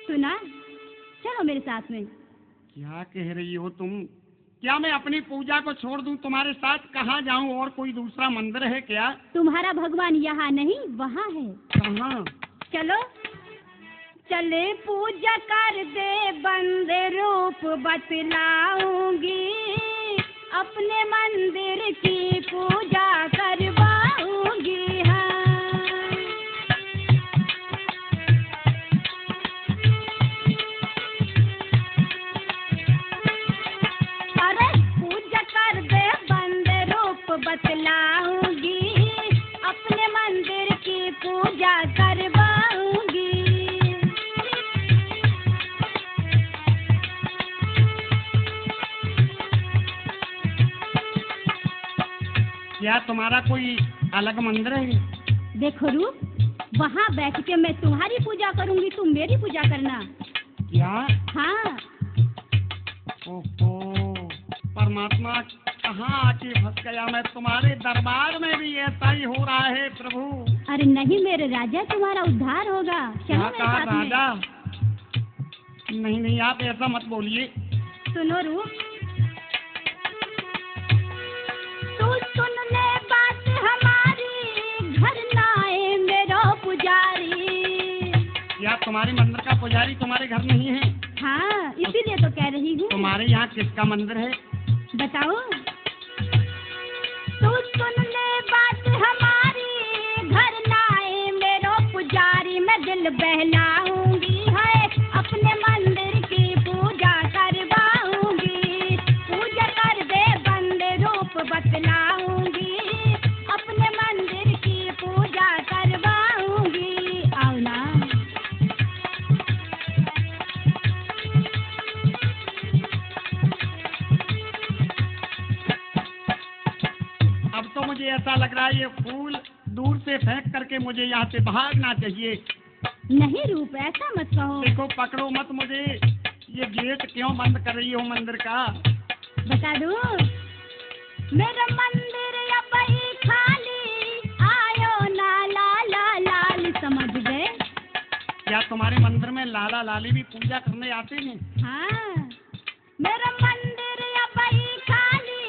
A: सुना? चलो मेरे साथ में।
B: क्या कह रही हो तुम? क्या मैं अपनी पूजा को छोड़ दूं तुम्हारे साथ? कहाँ जाऊं? और कोई दूसरा मंदिर है क्या?
A: तुम्हारा भगवान यहाँ नहीं, वहाँ है।
B: कहाँ?
A: चलो। चले पूजा कर दे बंद रूप बतलाऊंगी। अपने मंदिर की पूजा करवाऊंगी। हाँ, अरे पूजा कर दे बंद रूप बतलाऊंगी। अपने मंदिर की पूजा करवाऊंगी।
B: क्या तुम्हारा कोई अलग मंदिर है?
A: देखो रूप, वहाँ बैठ के मैं तुम्हारी पूजा करूंगी, तुम मेरी पूजा करना।
B: क्या?
A: हाँ।
B: ओहो, परमात्मा कहाँ आके फंस गया मैं। तुम्हारे दरबार में भी ऐसा ही हो रहा है प्रभु।
A: अरे नहीं मेरे राजा, तुम्हारा उद्धार होगा। चलो
B: क्या
A: मेरे
B: कहा
A: साथ में।
B: राजा? नहीं नहीं, आप ऐसा मत बोलिए।
A: सुनो रूप, तू सुन ले बात हमारी, घर ना आए मेरा पुजारी।
B: क्या तुम्हारे मंदिर का पुजारी तुम्हारे घर नहीं है?
A: हाँ, इसीलिए तो कह रही हूँ।
B: तुम्हारे यहाँ किसका मंदिर है?
A: बताओ। तू सुन ले बात हमारी, घर ना आए मेरा पुजारी। मैं दिल बहलाऊंगी है, अपने मंदिर की पूजा करवाऊंगी। पूजा कर दे बंद रूप बतलाऊंगी। अपने मंदिर की पूजा करवाऊंगी। आओ ना।
B: अब तो मुझे ऐसा लग रहा है ये फूल दूर से फेंक करके मुझे यहाँ से भागना चाहिए।
A: नहीं रूप, ऐसा मत कहो।
B: देखो पकड़ो मत मुझे। ये गेट क्यों बंद कर रही हो मंदिर का?
A: बता दूं? मेरा मंदिर अब ही खाली, आयो ना लाला लाल। समझ गए?
B: क्या तुम्हारे मंदिर में लाला लाली भी पूजा करने आते हैं?
A: हाँ, मेरा मंदिर अब ही खाली,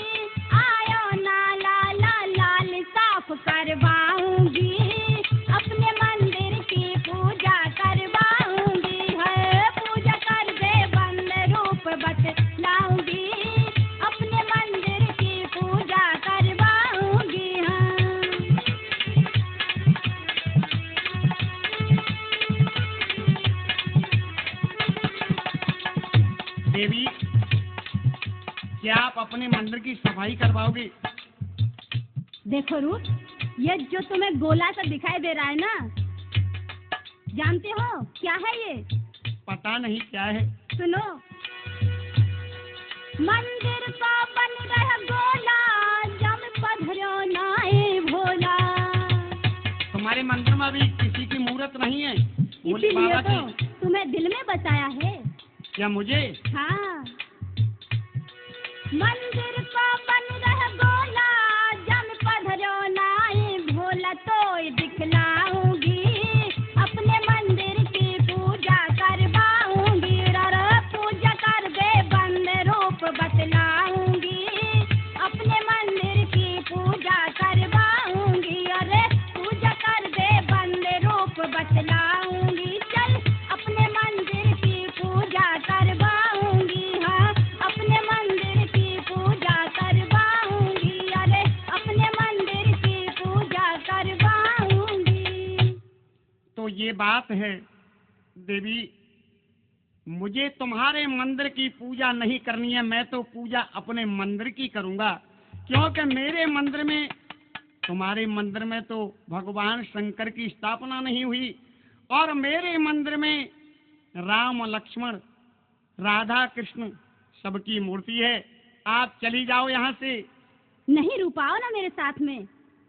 A: आयो ना लाला लाल। साफ करवाऊंगी, अपने मंदिर की पूजा करवाऊंगी। है पूजा कर दे बंद रूप बतलाऊंगी। अपने मंदिर की पूजा करवाऊंगी। हाँ,
B: देवी क्या आप अपने मंदिर की सफाई करवाओगे?
A: देखो रूप, ये जो तुम्हें गोला सा दिखाई दे रहा है ना, जानते हो क्या है ये?
B: पता नहीं क्या है।
A: सुनो। मंदिर का बन रहा गोला, जम पधरो नाए भोला।
B: तुम्हारे मंदिर में अभी किसी की मूर्त नहीं है? भोले
A: इसीलिए
B: बाबा
A: तो
B: की?
A: तुम्हें दिल में बसाया है।
B: क्या मुझे?
A: हाँ, मंदिर का बन रहा गोला, जम पधरो नाए भोला। तो दिखलाऊंगी, अपने मंदिर की पूजा करवाऊंगी। पूजा कर दे बंद रूप बतलाऊंगी। अपने मंदिर की पूजा करवाऊंगी। अरे पूजा कर दे बंद रूप बतलाऊंगी। चल अपने मंदिर की पूजा करवाऊंगी। हाँ, अपने मंदिर की पूजा
B: ये बात है देवी, मुझे तुम्हारे मंदिर की पूजा नहीं करनी है, मैं तो पूजा अपने मंदिर की करूंगा, क्योंकि मेरे मंदिर में, तुम्हारे मंदिर में तो भगवान शंकर की स्थापना नहीं हुई, और मेरे मंदिर में राम लक्ष्मण राधा कृष्ण सबकी मूर्ति है। आप चली जाओ यहाँ से।
A: नहीं, रुपाओ ना मेरे साथ में।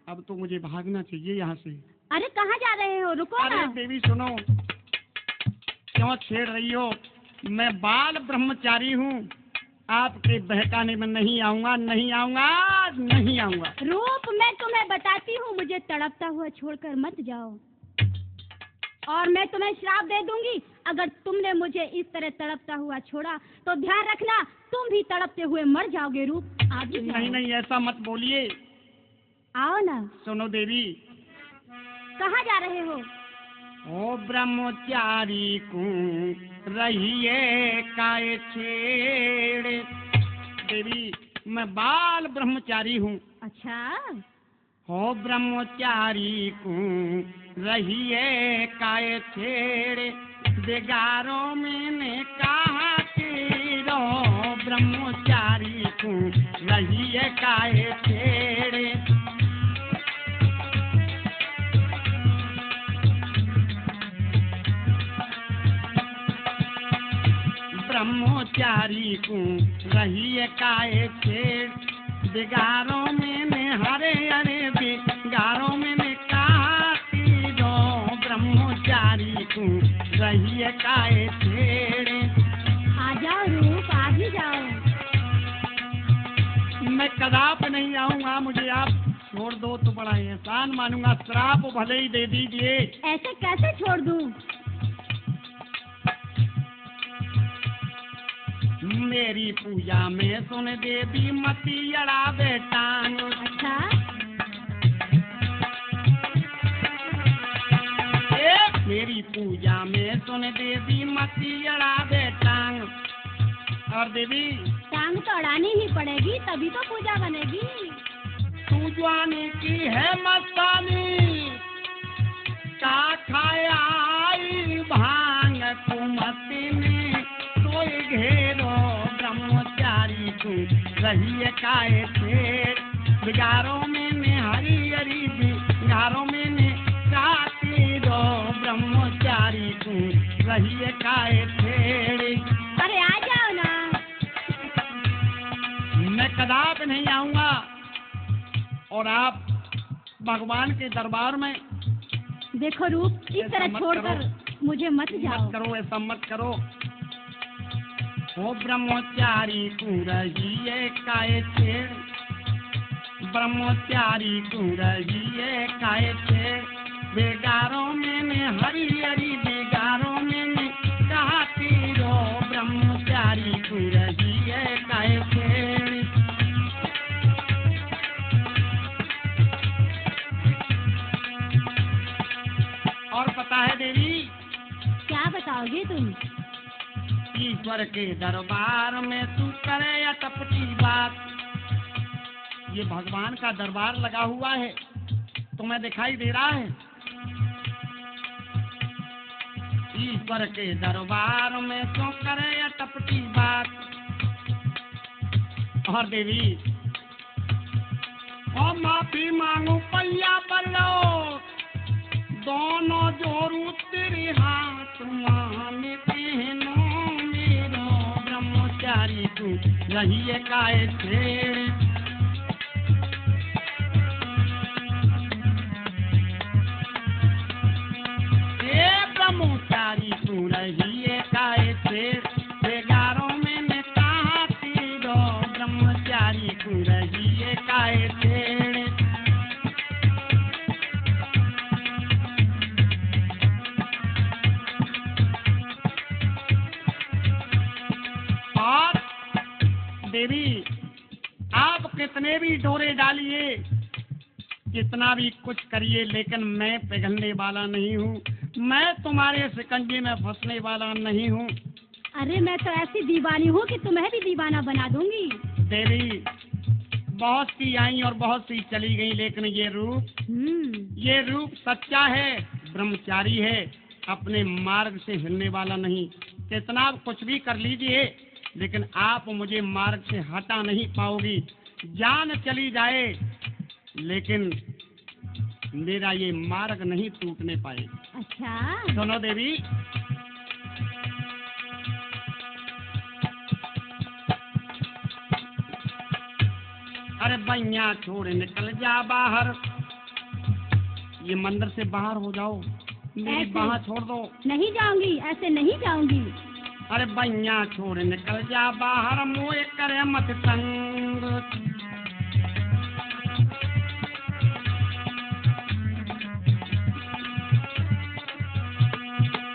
B: अब तो मुझे भागना चाहिए यहाँ से।
A: अरे कहाँ जा रहे हो, रुको
B: अरे
A: ना।
B: देवी सुनो, क्यों छेड़ रही हो? मैं बाल ब्रह्मचारी हूँ, आपके बहकाने में नहीं आऊंगा, नहीं आऊंगा, नहीं आऊंगा।
A: रूप, मैं तुम्हें बताती हूँ, मुझे तड़पता हुआ छोड़कर मत जाओ, और मैं तुम्हें श्राप दे दूंगी। अगर तुमने मुझे इस तरह तड़पता हुआ छोड़ा तो ध्यान रखना, तुम भी तड़पते हुए मर जाओगे। रूप, आप भी जाओ।
B: नहीं नहीं, ऐसा मत बोलिए।
A: आओ ना।
B: सुनो देवी।
A: कहाँ जा रहे हो?
B: ओ ब्रह्मचारी को रहिए काय छेड़े। देवी, मैं बाल ब्रह्मचारी हूँ।
A: अच्छा,
B: हो ब्रह्मचारी को रहिए काय छेड़े, बेगारों मैंने कहा कि रो ब्रह्मचारी को रहिए काय छेड़े। ब्रह्मचारी को रहिए काय छेड़, बेगारों में हरे हरे बेगारों में कहा कि दो ब्रह्मचारी को रहिए काय छेड़े।
A: आ जाओ रूप, आ भी जाओ।
B: मैं कदाप नहीं आऊंगा, मुझे आप छोड़ दो तो बड़ा एहसान मानूंगा, श्राप भले ही दे दीजिए।
A: ऐसे कैसे छोड़ दूं?
B: मेरी पूजा में सुन देवी मती अड़ा बेटा।
A: अच्छा,
B: मेरी पूजा में सुन देवी मती अड़ा बेटा। और देवी,
A: टांग तो अड़ानी ही पड़ेगी, तभी तो पूजा बनेगी।
B: तू जाने की है मस्तानी, का खाया आई भांग कुमती ने सोई घेरो ब्रह्मचारी को रहिए काय छेड़, बिगारों में हरी हरी बिगारों में काटी दो ब्रह्मचारी को रहिए काय छेड़।
A: अरे आ जाओ ना।
B: मैं कदाप नहीं आऊंगा, और आप भगवान के दरबार में।
A: देखो रूप, इस
B: ऐसा
A: तरह
B: मत
A: छोड़कर मुझे मत जाओ।
B: मत करो, ऐसा मत करो। ओ ब्रह्मचारी को रहिए काय छेड़, ब्रह्मचारी को रहिए काय छेड़, बेगारों में हरी हरी बेगारों में कहती रो ब्रह्मचारी को रहिए काय छेड़। और पता है देवी,
A: क्या बताओगे तुम?
B: ईश्वर के दरबार में तू करे अटपटी बात। ये भगवान का दरबार लगा हुआ है, तुम्हें दिखाई दे रहा है? ईश्वर के दरबार में तू करे अटपटी बात। और देवी, और माफी मांगू पैया बल्लो, दोनों जोरू तेरे हाथ में पहनो मेरो ब्रह्मचारी को रहिए काय छेड़। ब्रह्मचारी को रहिए काय छेड़, बेगारों में कहा तीरो ब्रह्मचारी को रहिए काय छेड़। और देवी, आप कितने भी डोरे डालिए, कितना भी कुछ करिए, लेकिन मैं पिघलने वाला नहीं हूँ, मैं तुम्हारे शिकंजे में फंसने वाला नहीं हूँ।
A: अरे मैं तो ऐसी दीवानी हूँ कि तुम्हें भी दीवाना बना दूंगी।
B: देवी, बहुत सी आई और बहुत सी चली गई, लेकिन ये रूप
A: हम्म,
B: सच्चा है, ब्रह्मचारी है, अपने मार्ग से हिलने वाला नहीं। कितना आप कुछ भी कर लीजिए, लेकिन आप मुझे मार्ग से हटा नहीं पाओगी। जान चली जाए, लेकिन मेरा ये मार्ग नहीं टूटने पाए।
A: अच्छा,
B: सुनो देवी, अरे बैया छोड़ निकल जा बाहर, ये मंदिर से बाहर हो जाओ, मेरी
A: ऐसे?
B: बाह छोड़ दो।
A: नहीं जाऊंगी, ऐसे नहीं जाऊंगी।
B: अरे बैया छोड़ निकल जा बाहर, मोए करे मत तंग।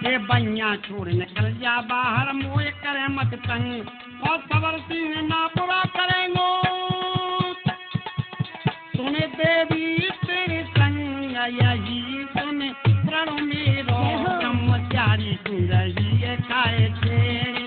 B: ए बैया छोड़ निकल जा बाहर, मोए करे मत तंग। और सबर सिंह ना पूरा करेंगो, सुने देवी तेरे संग यही सुने प्रण मेरो। ब्रह्मचारी तू रही है खाए छेड़,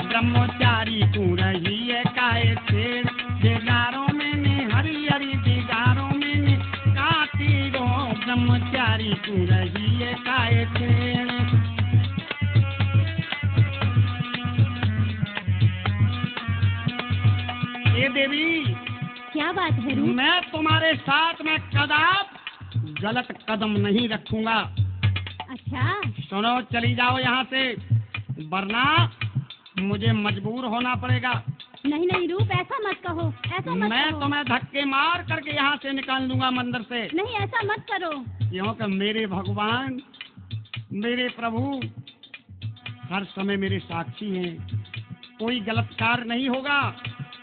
B: ब्रह्मचारी तू रही है खाए छेड़। दिगारों में ने हरी हरी दिगारों में ने काटी रो, ब्रह्मचारी तू रही है खाए छेड़। ये देवी,
A: क्या बात है रूप?
B: मैं तुम्हारे साथ में कदाप गलत कदम नहीं रखूंगा।
A: अच्छा,
B: सुनो, चली जाओ यहाँ से, वरना मुझे मजबूर होना पड़ेगा।
A: नहीं नहीं रूप, ऐसा मत कहो, ऐसा मत
B: मैं
A: कहो।
B: तुम्हें धक्के मार करके यहाँ से निकाल दूंगा मंदिर से।
A: नहीं, ऐसा मत करो।
B: क्योंकि मेरे भगवान, मेरे प्रभु हर समय मेरे साक्षी हैं, कोई गलत कार्य नहीं होगा।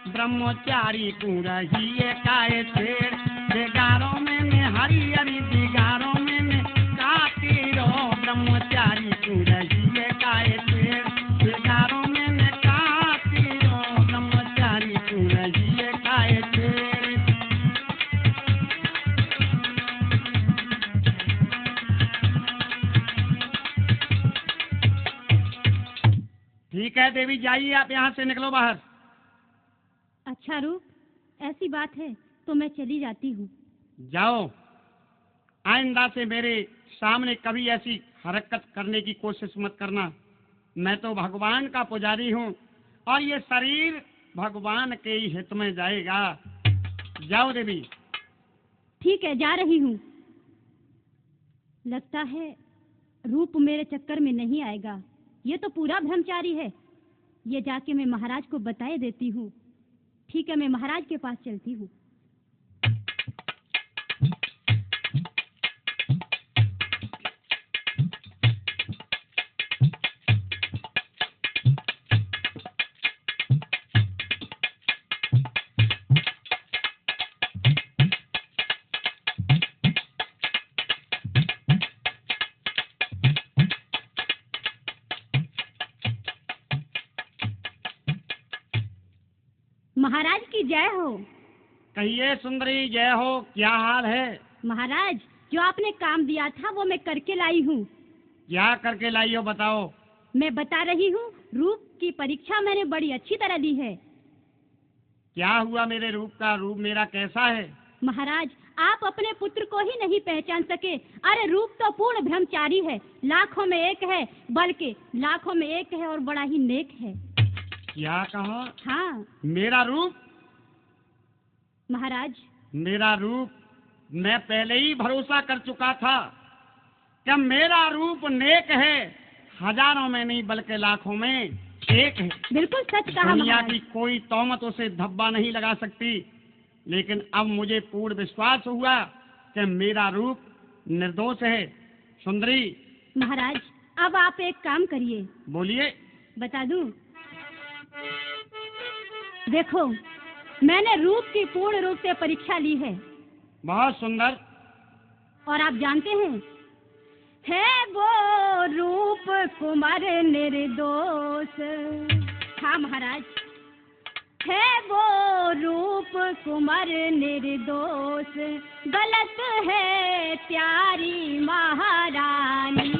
B: ब्रह्मचारी तू रही है काए छेड़, दिगारों में ने हरी हरी दिगारों में ने काटी रो, ब्रह्मचारी तू रही है काए छेड़, दिगारों में ने काटी रो, ब्रह्मचारी तू रही है काए छेड़। ठीक है देवी, जाइए आप यहाँ से, निकलो बाहर।
A: अच्छा रूप, ऐसी बात है तो मैं चली जाती हूँ।
B: जाओ, आइंदा से मेरे सामने कभी ऐसी हरकत करने की कोशिश मत करना। मैं तो भगवान का पुजारी हूँ और ये शरीर भगवान के ही हित में जाएगा। जाओ देवी।
A: ठीक है, जा रही हूँ। लगता है रूप मेरे चक्कर में नहीं आएगा, ये तो पूरा ब्रह्मचारी है। ये जाके मैं महाराज को बताए देती हूँ। ठीक है, मैं महाराज के पास चलती हूँ। महाराज की जय हो।
B: कहिए सुंदरी, जय हो। क्या हाल है?
A: महाराज, जो आपने काम दिया था वो मैं करके लाई हूँ।
B: क्या करके लाई हो, बताओ।
A: मैं बता रही हूँ, रूप की परीक्षा मैंने बड़ी अच्छी तरह दी है।
B: क्या हुआ मेरे रूप का? रूप मेरा कैसा है?
A: महाराज, आप अपने पुत्र को ही नहीं पहचान सके। अरे रूप तो पूर्ण ब्रह्मचारी है, लाखों में एक है, बल्कि लाखों में एक है और बड़ा ही नेक है।
B: क्या कहा?
A: हाँ
B: मेरा रूप?
A: महाराज,
B: मेरा रूप मैं पहले ही भरोसा कर चुका था कि मेरा रूप नेक है, हजारों में नहीं बल्कि लाखों में एक है।
A: बिल्कुल सच कहा
B: दुनिया
A: महाराज।
B: की कोई तौमत उसे धब्बा नहीं लगा सकती। लेकिन अब मुझे पूर्ण विश्वास हुआ कि मेरा रूप निर्दोष है। सुंदरी।
A: महाराज, अब आप एक काम करिए।
B: बोलिए।
A: बता दूं? देखो, मैंने रूप की पूर्ण रूप से परीक्षा ली है।
B: बहुत सुंदर।
A: और आप जानते हैं, है वो रूप कुमार निर्दोष। हाँ महाराज, है वो रूप कुमार निर्दोष, गलत है प्यारी महारानी।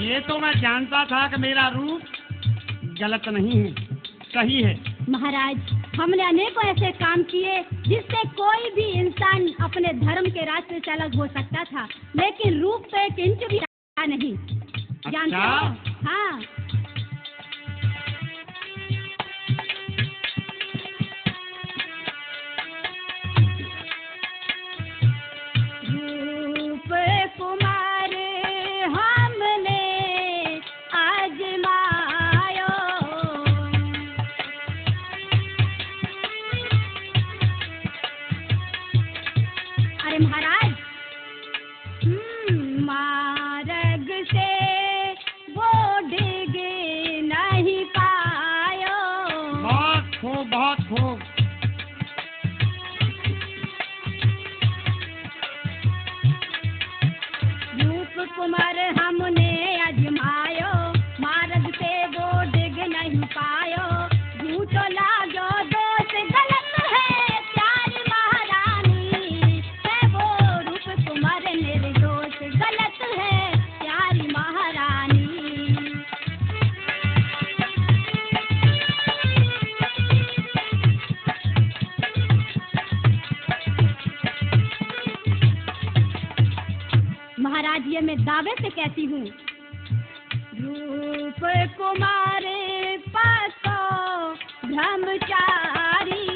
B: ये तो मैं जानता था कि मेरा रूप गलत नहीं है, सही है।
A: महाराज, हमने अनेकों ऐसे काम किए जिससे कोई भी इंसान अपने धर्म के रास्ते से अलग हो सकता था, लेकिन रूप तो एक इंच भी नहीं। जानते हो? हाँ। रूप कुमार हमने आजमायो, अरे महाराज, मार्ग से वो डिग नहीं पायो।
B: बहुत खूब, बहुत खूब।
A: रूप कुमार हमने आजमायो, मार्ग से वो डिग नहीं पायो। झूठो लागो दोष गलत है, प्यारी महारानी है वो रूप कुमार निर्दोष। गलत है प्यारी महारानी। महाराज, ये मैं दावे से कहती हूँ, रूप कुमार पासो ब्रह्मचारी।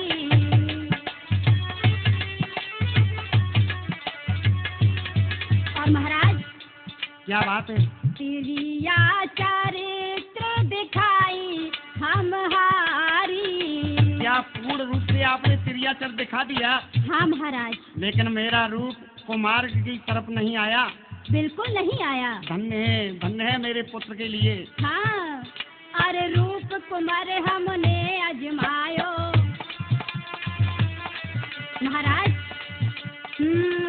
A: और महाराज,
B: क्या बात है?
A: तिरिया चरित्र दिखाई हम हारी।
B: क्या पूर्ण रूप से आपने तिरियाचर दिखा दिया?
A: हाँ महाराज।
B: लेकिन मेरा रूप कुमार की तरफ नहीं आया।
A: बिल्कुल नहीं आया।
B: धन्य है मेरे पुत्र के लिए।
A: हाँ, अरे रूप कुमार हमने आजमायो। महाराज,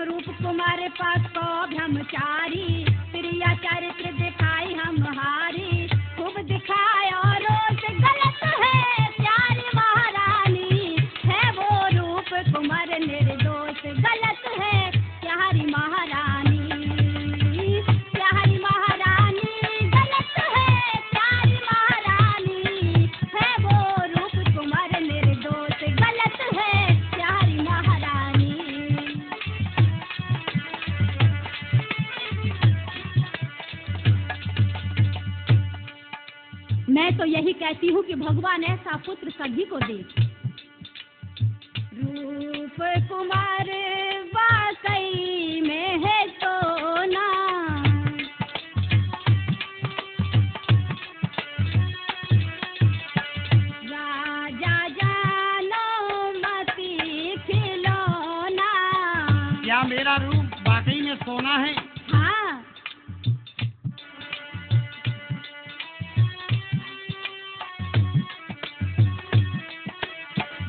A: रूप कुमार पास को ब्रह्मचारी, प्रिया चरित्र दिखाई हम हारी। खूब दिखाया रोष गलत है, प्यारी महारानी है वो रूप कुमार निर्दोष। गलत है प्यारी महारानी, प्यारी महारानी। गलत है प्यारी महारानी है वो रूप कुमार निर्दोष। गलत है प्यारी महारानी। मैं तो यही कहती हूँ कि भगवान ऐसा पुत्र सभी को दे। रूप कुमार वाकई में है सोना, राजा जानो मती खिलौना।
B: क्या मेरा रूप वाकई में सोना है?
A: हाँ,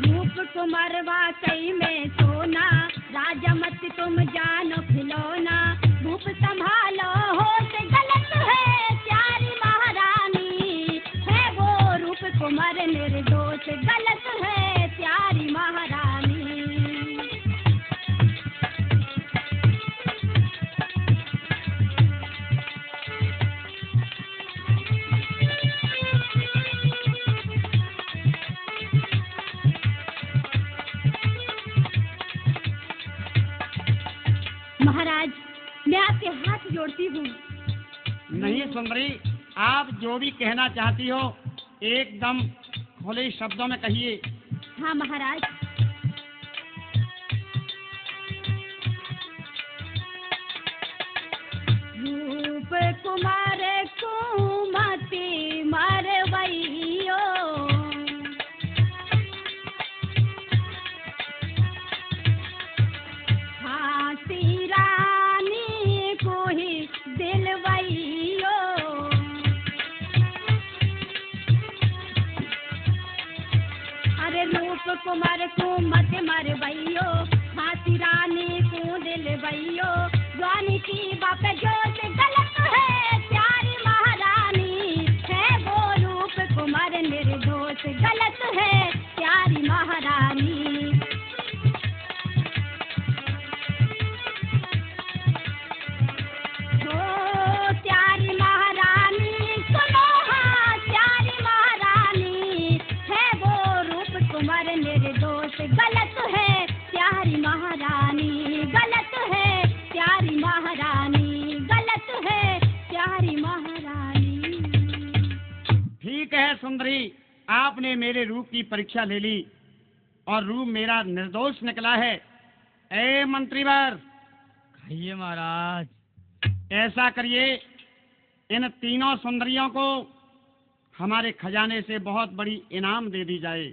A: रूप कुमार वाकई में सोना, राजा मत तुम जानो खिलौना। रूप संभालो होश गलत है, प्यारी महारानी है वो रूप कुमार निर्दोष। गलत है प्यारी महारानी। महाराज, मैं आपके हाथ जोड़ती हूँ।
B: नहीं सुंदरी, आप जो भी कहना चाहती हो एकदम खुले शब्दों में कहिए।
A: हाँ महाराज। रूप कुमार कुमति मरवैयो, हाथी रानी को ही दिलवैयो। अरे रूप कुमार कुमत मरवैयो, हाथी रानी को दिलवैयो। ज्वानी की बाप जो से गलत है, प्यारी
B: सुंदरी, आपने मेरे रूप की परीक्षा ले ली और रूप मेरा निर्दोष निकला है। ए मंत्रीवर,
C: कहिए महाराज।
B: ऐसा करिए, इन तीनों सुंदरियों को हमारे खजाने से बहुत बड़ी इनाम दे दी जाए।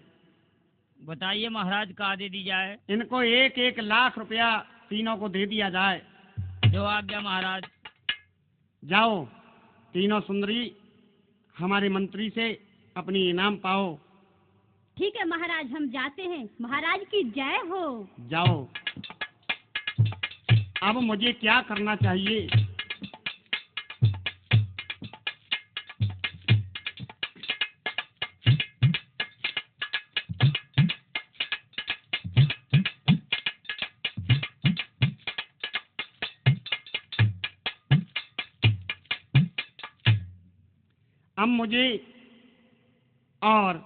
C: बताइए महाराज, कहाँ दे दी जाए?
B: इनको 1-1 लाख रुपया तीनों को दे दिया जाए।
C: जो आज्ञा महाराज।
B: जाओ तीनों सुंदरी, हमारे मंत्री से अपनी इनाम पाओ।
A: ठीक है महाराज, हम जाते हैं। महाराज की जय हो।
B: जाओ। अब मुझे क्या करना चाहिए? अब मुझे और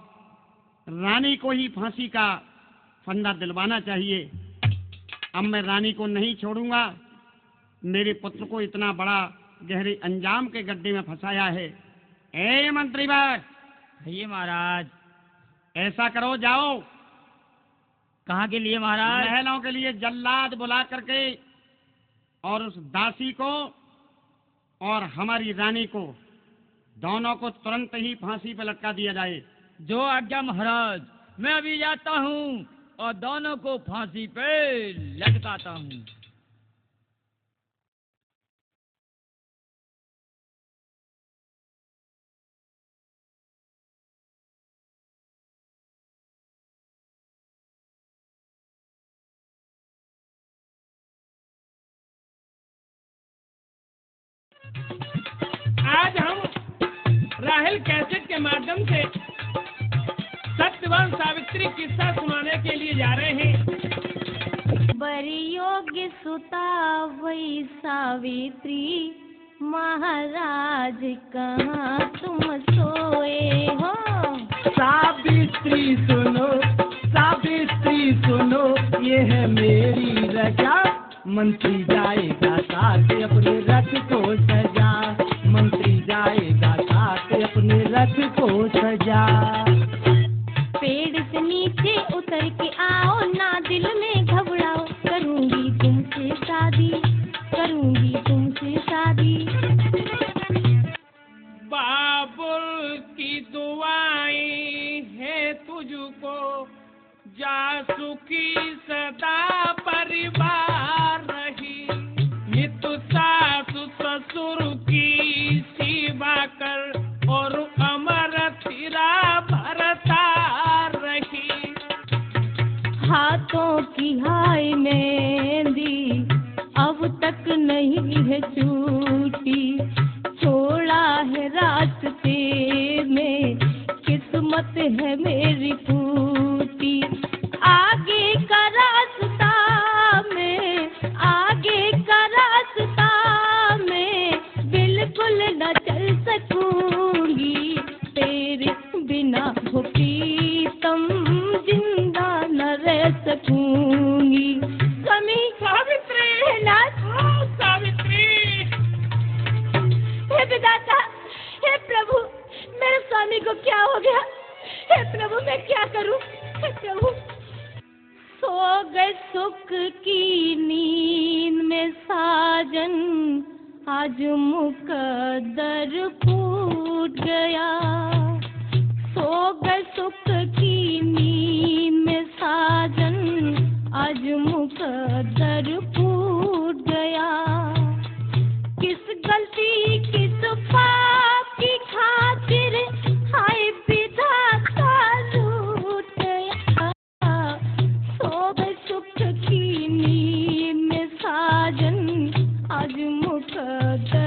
B: रानी को ही फांसी का फंदा दिलवाना चाहिए। अब मैं रानी को नहीं छोड़ूंगा। मेरे पुत्र को इतना बड़ा गहरे अंजाम के गड्ढे में फंसाया है। ए मंत्रीवर,
C: कहिए महाराज।
B: ऐसा करो, जाओ।
C: कहाँ के लिए महाराज?
B: महलों के लिए जल्लाद बुला करके और उस दासी को और हमारी रानी को, दोनों को तुरंत ही फांसी पर लटका दिया जाए।
C: जो आज्ञा महाराज। मैं अभी जाता हूँ और दोनों को फांसी पे लटकाता हूँ।
D: आज हम राहेल कैसेट के माध्यम से सत्यवान सावित्री किस्सा सुनाने के लिए जा रहे हैं।
A: बड़ी योग्य सुता वही सावित्री, महाराज कहाँ तुम सोए हो।
D: सावित्री सुनो, सावित्री सुनो, ये है मेरी रजा। मंत्री जाएगा साथ अपने रथ को सजा, मंत्री जाएगा साथ अपने रथ को सजा।
A: पेड़ से नीचे उतर के आओ ना, दिल में घबराओ, करूंगी तुमसे शादी, करूंगी तुमसे शादी।
D: बाबुल की दुआएं है तुझको, जा सुखी सदा परिवार रही। नित सासु ससुर की सेवा कर और अमर थिरा भरता रही।
A: हाथों की हाय मेहंदी अब तक नहीं है छूटी, छोड़ा है रास्ते में किस्मत है मेरी फूटी। आगे का रास्ता में, आगे का रास्ता में बिल्कुल न चल सकूंगी, तेरे बिना हो प्रीतम जिंदा न रह सकूंगी। स्वामी
D: सावित्री,
A: नाथ,
D: सावित्री।
A: हे विधाता, हे प्रभु, मेरे स्वामी को क्या हो गया? हे प्रभु, मैं क्या करूं? हे प्रभु। सो गए सुख की नींद में साजन, आज मुकद्दर फूट गया। सो गए सुख की नींद में साजन, आज मुकद्दर फूट गया। किस गलती किस पाप की खातिर हाय विधाता रूठ गया। सो गए सुख की नींद में साजन, आज मुकद्दर